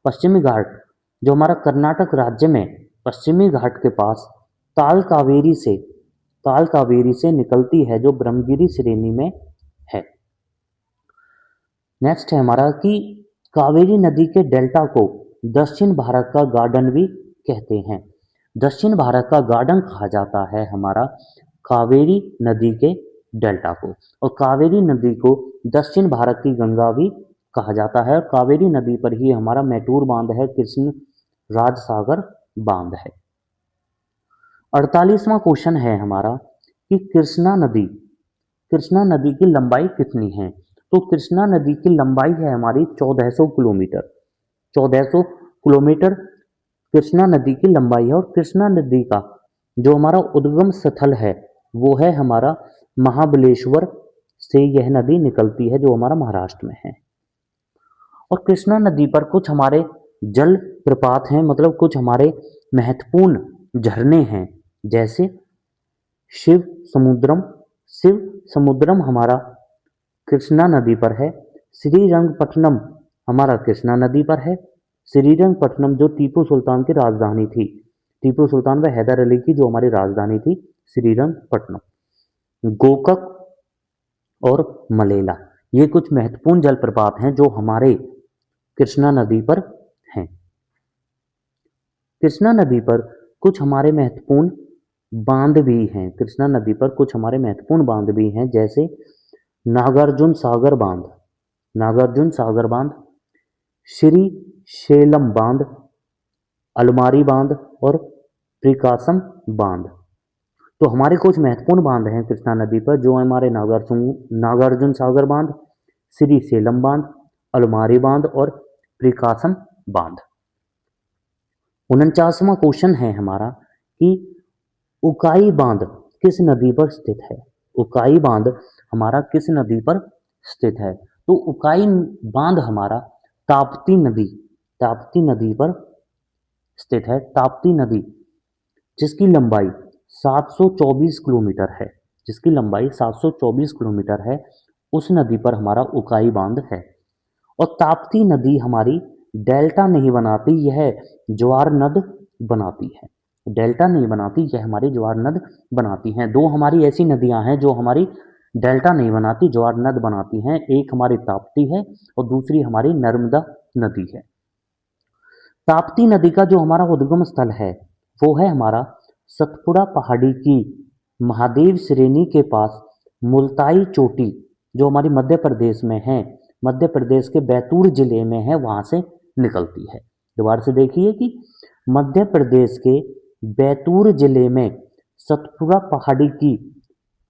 पश्चिमी घाट जो हमारा कर्नाटक राज्य में पश्चिमी घाट के पास ताल कावेरी से ताल कावेरी से निकलती है, जो ब्रह्मगिरी श्रेणी में है। नेक्स्ट है हमारा कि कावेरी नदी के डेल्टा को दक्षिण भारत का गार्डन भी कहते हैं। दक्षिण भारत का गार्डन कहा जाता है हमारा कावेरी नदी के डेल्टा को, और कावेरी नदी को दक्षिण भारत की गंगा भी कहा जाता है। और कावेरी नदी पर ही हमारा मैटूर बांध है, कृष्ण राज सागर बांध है। 48वां क्वेश्चन है हमारा कि कृष्णा नदी की लंबाई कितनी है। तो कृष्णा नदी की लंबाई है हमारी 1400 किलोमीटर। 1400 किलोमीटर कृष्णा नदी की लंबाई है। और कृष्णा नदी का जो हमारा उद्गम स्थल है वो है हमारा महाबलेश्वर से यह नदी निकलती है, जो हमारा महाराष्ट्र में है। और कृष्णा नदी पर कुछ हमारे जल प्रपात हैं, मतलब कुछ हमारे महत्वपूर्ण झरने हैं, जैसे शिव समुद्रम हमारा कृष्णा नदी पर है। श्रीरंगपट्टनम हमारा कृष्णा नदी पर है। श्रीरंगपट्टनम जो टीपू सुल्तान की राजधानी थी, टीपू सुल्तान व हैदर अली की जो हमारी राजधानी थी, श्रीरंगपट्टनम। गोकक और मलेला, ये कुछ महत्वपूर्ण जलप्रपात हैं जो हमारे कृष्णा नदी पर हैं। कृष्णा नदी पर कुछ हमारे महत्वपूर्ण बांध भी हैं। कृष्णा नदी पर कुछ हमारे महत्वपूर्ण बांध भी हैं, जैसे नागार्जुन सागर बांध, श्री शैलम बांध, अलमारी बांध और प्रिकासम बांध। तो हमारे कुछ महत्वपूर्ण बांध हैं कृष्णा नदी पर, जो हमारे नागार्जुन सागर बांध, श्री शैलम बांध, अलमारी बांध और प्रिकासम बांध। 49वां क्वेश्चन है हमारा कि उकाई बांध किस नदी पर स्थित है। उकाई बांध हमारा किस नदी पर स्थित है। तो उकाई बांध हमारा ताप्ती नदी पर स्थित है। ताप्ती नदी जिसकी लंबाई 724 किलोमीटर है, जिसकी लंबाई 724 किलोमीटर है, उस नदी पर हमारा उकाई बांध है। और ताप्ती नदी हमारी डेल्टा नहीं बनाती, यह ज्वार नद बनाती है। डेल्टा नहीं बनाती, यह हमारी ज्वार नद बनाती हैं। दो हमारी ऐसी नदियां हैं जो हमारी डेल्टा नहीं बनाती, ज्वार नद बनाती हैं। एक हमारी ताप्ती है और दूसरी हमारी नर्मदा नदी है। ताप्ती नदी का जो हमारा उद्गम स्थल है वो है हमारा सतपुड़ा पहाड़ी की महादेव श्रेणी के पास मुल्ताई चोटी, जो हमारी मध्य प्रदेश में है, मध्य प्रदेश के बैतूल जिले में है, वहां से निकलती है। दोबारा से देखिए कि मध्य प्रदेश के बैतूल जिले में सतपुड़ा पहाड़ी की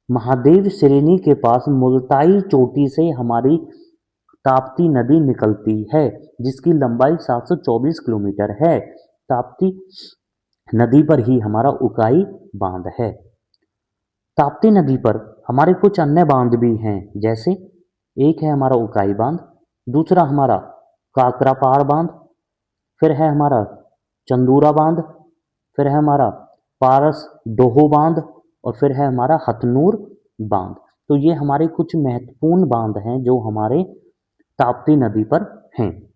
महादेव श्रेणी के पास मुल्ताई चोटी से हमारी ताप्ती नदी निकलती है, जिसकी लंबाई 724 किलोमीटर है। ताप्ती नदी पर ही हमारा उकाई बांध है। ताप्ती नदी पर हमारे कुछ अन्य बांध भी हैं, जैसे एक है हमारा उकाई बांध, दूसरा हमारा काकरापार बांध, फिर है हमारा चंदूरा बांध, फिर है हमारा पारस डोहो बांध और फिर है हमारा हथनूर बांध। तो ये हमारे कुछ महत्वपूर्ण बांध हैं जो हमारे ताप्ती नदी पर हैं।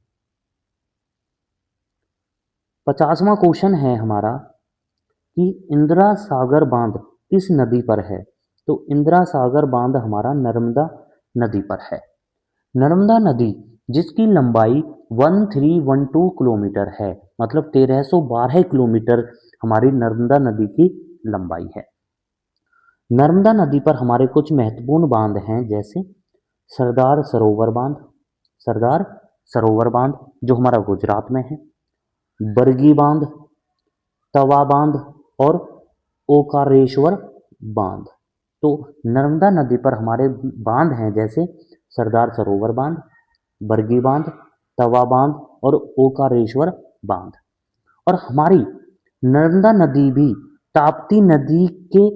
50वां क्वेश्चन है हमारा कि इंदिरा सागर बांध किस नदी पर है। तो इंदिरा सागर बांध हमारा नर्मदा नदी पर है। नर्मदा नदी जिसकी लंबाई 1312 किलोमीटर है, मतलब 1312 किलोमीटर हमारी नर्मदा नदी की लंबाई है। नर्मदा नदी पर हमारे कुछ महत्वपूर्ण बांध हैं, जैसे सरदार सरोवर बांध जो हमारा गुजरात में है, बरगी बांध, तवा बांध और ओकारेश्वर बांध। तो नर्मदा नदी पर हमारे बांध हैं, जैसे सरदार सरोवर बांध, बरगी बांध, तवा बांध और ओकारेश्वर बांध। और हमारी नर्मदा नदी भी ताप्ती नदी के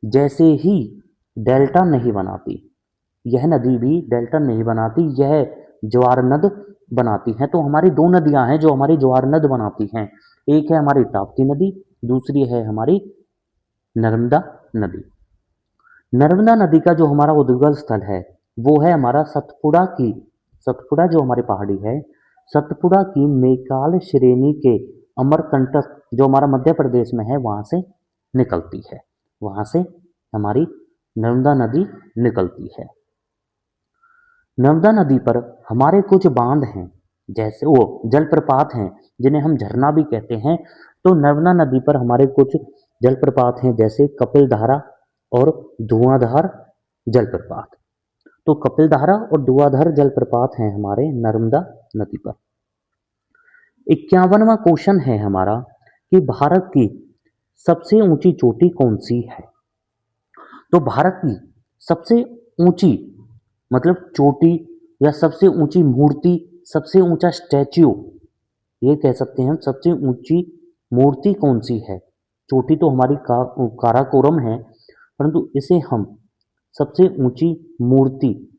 जैसे ही डेल्टा नहीं बनाती, यह नदी भी डेल्टा नहीं बनाती, यह ज्वार नद बनाती हैं। तो हमारी दो नदियां हैं जो हमारी ज्वार नद बनाती हैं, एक है हमारी ताप्ती नदी, दूसरी है हमारी नर्मदा नदी। नर्मदा नदी का जो हमारा उद्गम स्थल है वो है हमारा सतपुड़ा की सतपुड़ा जो हमारी पहाड़ी है, सतपुड़ा की मैकाल श्रेणी के अमरकंटक जो हमारा मध्य प्रदेश में है वहां से निकलती है, वहां से हमारी नर्मदा नदी निकलती है। नर्मदा नदी पर हमारे कुछ बांध हैं, जैसे वो जलप्रपात हैं जिन्हें हम झरना भी कहते हैं। तो नर्मदा नदी पर हमारे कुछ जलप्रपात हैं, जैसे कपिलधारा और धुआंधार जलप्रपात। तो कपिलधारा और धुआंधार जलप्रपात हैं हमारे नर्मदा नदी पर। 51वां क्वेश्चन है हमारा कि भारत की सबसे ऊंची चोटी कौन सी है। तो भारत की सबसे ऊंची मतलब चोटी या सबसे ऊंची मूर्ति, सबसे ऊंचा स्टैच्यू, ये कह सकते हैं हम, सबसे ऊंची मूर्ति कौन सी है। चोटी तो हमारी काराकोरम है, परंतु इसे हम सबसे ऊंची मूर्ति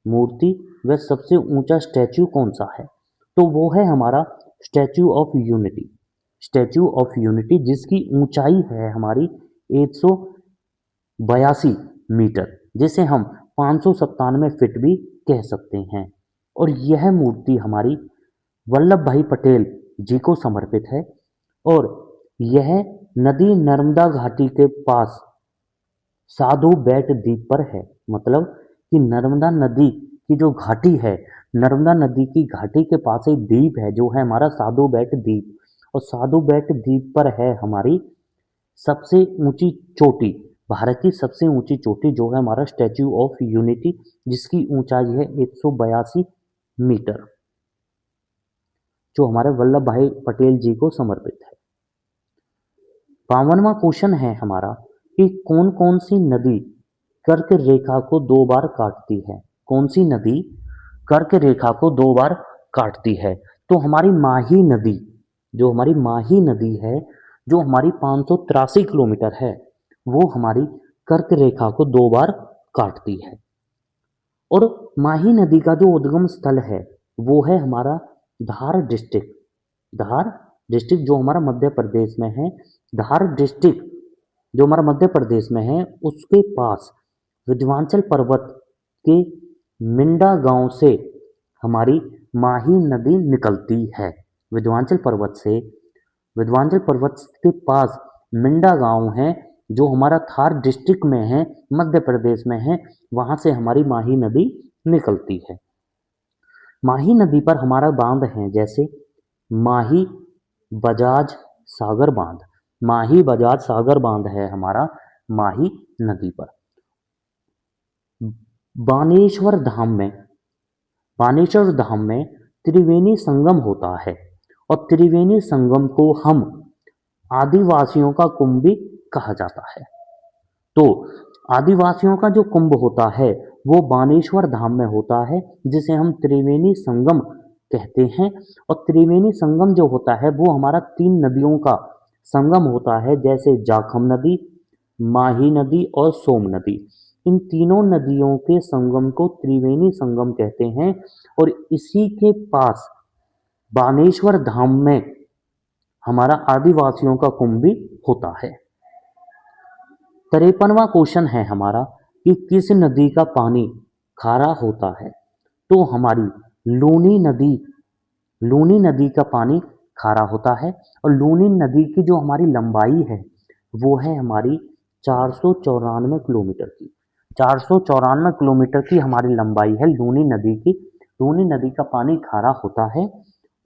मूर्ति व सबसे ऊंचा स्टैच्यू कौन सा है, तो वो है हमारा statue of unity. Statue of unity जिसकी ऊंचाई है हमारी 182 मीटर, जिसे हम 597 फीट भी कह सकते हैं। और यह मूर्ति हमारी वल्लभ भाई पटेल जी को समर्पित है। और यह नदी नर्मदा घाटी के पास साधु बेट द्वीप पर है। मतलब कि नर्मदा नदी की जो घाटी है, नर्मदा नदी की घाटी के पास एक द्वीप है जो है हमारा साधु बेट द्वीप। और साधु बेट द्वीप पर है हमारी सबसे ऊंची चोटी, भारत की सबसे ऊंची चोटी जो है हमारा स्टैच्यू ऑफ यूनिटी, जिसकी ऊंचाई है 182 मीटर, जो हमारे वल्लभ भाई पटेल जी को समर्पित है। 52वां क्वेश्चन है हमारा कि कौन कौन सी नदी कर्क रेखा को 2 बार काटती है। कौन सी नदी कर्क रेखा को 2 बार काटती है। तो हमारी माही नदी, जो हमारी माही नदी है, जो हमारी 583 किलोमीटर है, वो हमारी कर्क रेखा को 2 बार काटती है। और माही नदी का जो उद्गम स्थल है वो है हमारा धार डिस्ट्रिक्ट। धार डिस्ट्रिक्ट जो हमारा मध्य प्रदेश में है, धार डिस्ट्रिक्ट जो हमारा मध्य प्रदेश में है, उसके पास विंध्याचल पर्वत के मिंडा गांव से हमारी माही नदी निकलती है। विंध्याचल पर्वत के पास मिंडा गांव है जो हमारा थार डिस्ट्रिक्ट में है, मध्य प्रदेश में है, वहां से हमारी माही नदी निकलती है। माही नदी पर हमारा बांध है, जैसे माही बजाज सागर बांध। माही बजाज सागर बांध है हमारा माही नदी पर। बानेश्वर धाम में त्रिवेणी संगम होता है, और त्रिवेणी संगम को हम आदिवासियों का कुंभ भी कहा जाता है। तो आदिवासियों का जो कुंभ होता है वो बानेश्वर धाम में होता है, जिसे हम त्रिवेणी संगम कहते हैं। और त्रिवेणी संगम जो होता है वो हमारा 3 नदियों का संगम होता है, जैसे जाखम नदी, माही नदी और सोम नदी। इन तीनों नदियों के संगम को त्रिवेणी संगम कहते हैं। और इसी के पास बानेश्वर धाम में हमारा आदिवासियों का कुंभ भी होता है। 53वां क्वेश्चन है हमारा कि किस नदी का पानी खारा होता है। तो हमारी लूनी नदी का पानी खारा होता है। और लूनी नदी की जो हमारी लंबाई है वो है हमारी 494 किलोमीटर की। 494 किलोमीटर की हमारी लंबाई है लूनी नदी की। लूनी नदी का पानी खारा होता है।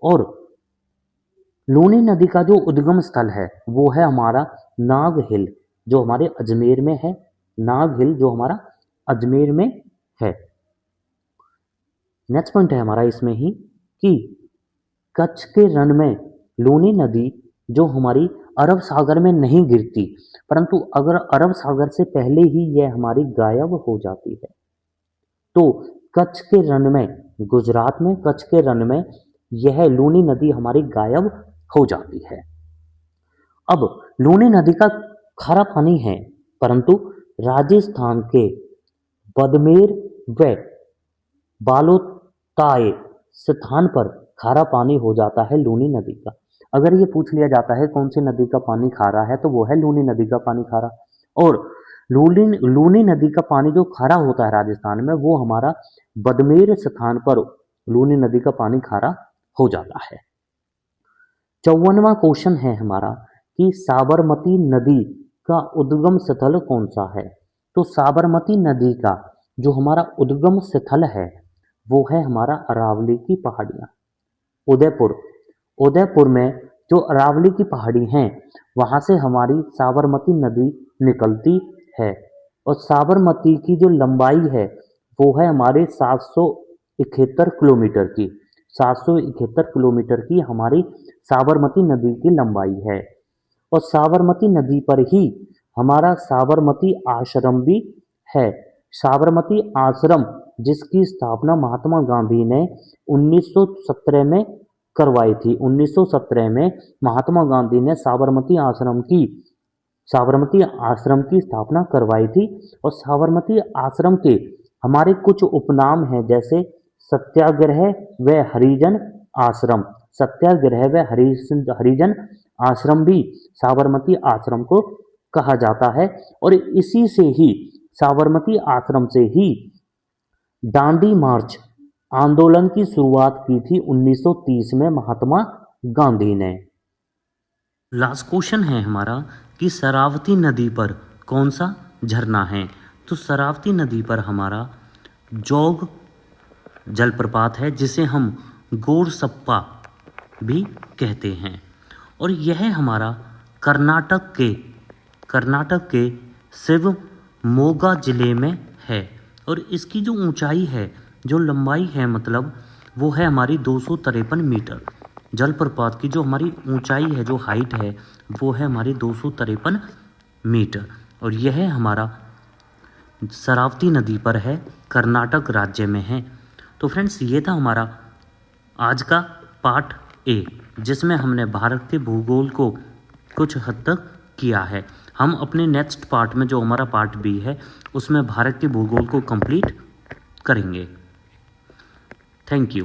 और लूनी नदी का जो उद्गम स्थल है वो है हमारा नाग हिल, जो हमारे अजमेर में है। नाग हिल जो हमारा अजमेर में है। नेक्स्ट पॉइंट है हमारा इसमें ही कि कच्छ के रण में लूनी नदी जो हमारी अरब सागर में नहीं गिरती, परंतु अगर अरब सागर से पहले ही यह हमारी गायब हो जाती है। तो कच्छ के रण में, गुजरात में कच्छ के रण में यह लूनी नदी हमारी गायब हो जाती है। अब लूनी नदी का खारा पानी है, परंतु राजस्थान के बदमेर व बालोताए स्थान पर खारा पानी हो जाता है लूनी नदी का। अगर ये पूछ लिया जाता है कौन सी नदी का पानी खारा है, तो वो है लूनी नदी का पानी खारा। और लूनी नदी का पानी जो खारा होता है राजस्थान में, वो हमारा बदमेर स्थान पर लूनी नदी का पानी खारा हो जाता है। 54वां क्वेश्चन है हमारा कि साबरमती नदी का उद्गम स्थल कौन सा है। तो साबरमती नदी का जो हमारा उद्गम स्थल है वो है हमारा अरावली की पहाड़ियाँ, उदयपुर। उदयपुर में जो अरावली की पहाड़ी हैं वहाँ से हमारी साबरमती नदी निकलती है और साबरमती की जो लंबाई है वो है हमारे 771 किलोमीटर की। 771 किलोमीटर की हमारी साबरमती नदी की लंबाई है और साबरमती नदी पर ही हमारा साबरमती आश्रम भी है। साबरमती आश्रम जिसकी स्थापना महात्मा गांधी ने 1917 में करवाई थी। 1917 में महात्मा गांधी ने साबरमती आश्रम की स्थापना करवाई थी और साबरमती आश्रम के हमारे कुछ उपनाम हैं जैसे सत्याग्रह व हरिजन आश्रम। सत्याग्रह व हरिजन आश्रम भी साबरमती आश्रम को कहा जाता है और इसी से ही साबरमती आश्रम से ही दांडी मार्च आंदोलन की शुरुआत की थी 1930 में महात्मा गांधी ने। लास्ट क्वेश्चन है हमारा कि शरावती नदी पर कौन सा झरना है। तो शरावती नदी पर हमारा जोग जलप्रपात है जिसे हम गोरसप्पा भी कहते हैं और यह हमारा कर्नाटक के शिवमोगा जिले में है और इसकी जो ऊंचाई है, जो लंबाई है मतलब वो है हमारी 253 मीटर। जलप्रपात की जो हमारी ऊंचाई है, जो हाइट है वो है हमारी 253 मीटर और यह हमारा शरावती नदी पर है, कर्नाटक राज्य में है। तो फ्रेंड्स ये था हमारा आज का पार्ट ए जिसमें हमने भारत के भूगोल को कुछ हद तक किया है। हम अपने नेक्स्ट पार्ट में जो हमारा पार्ट बी है उसमें भारत के भूगोल को कंप्लीट करेंगे। Thank you.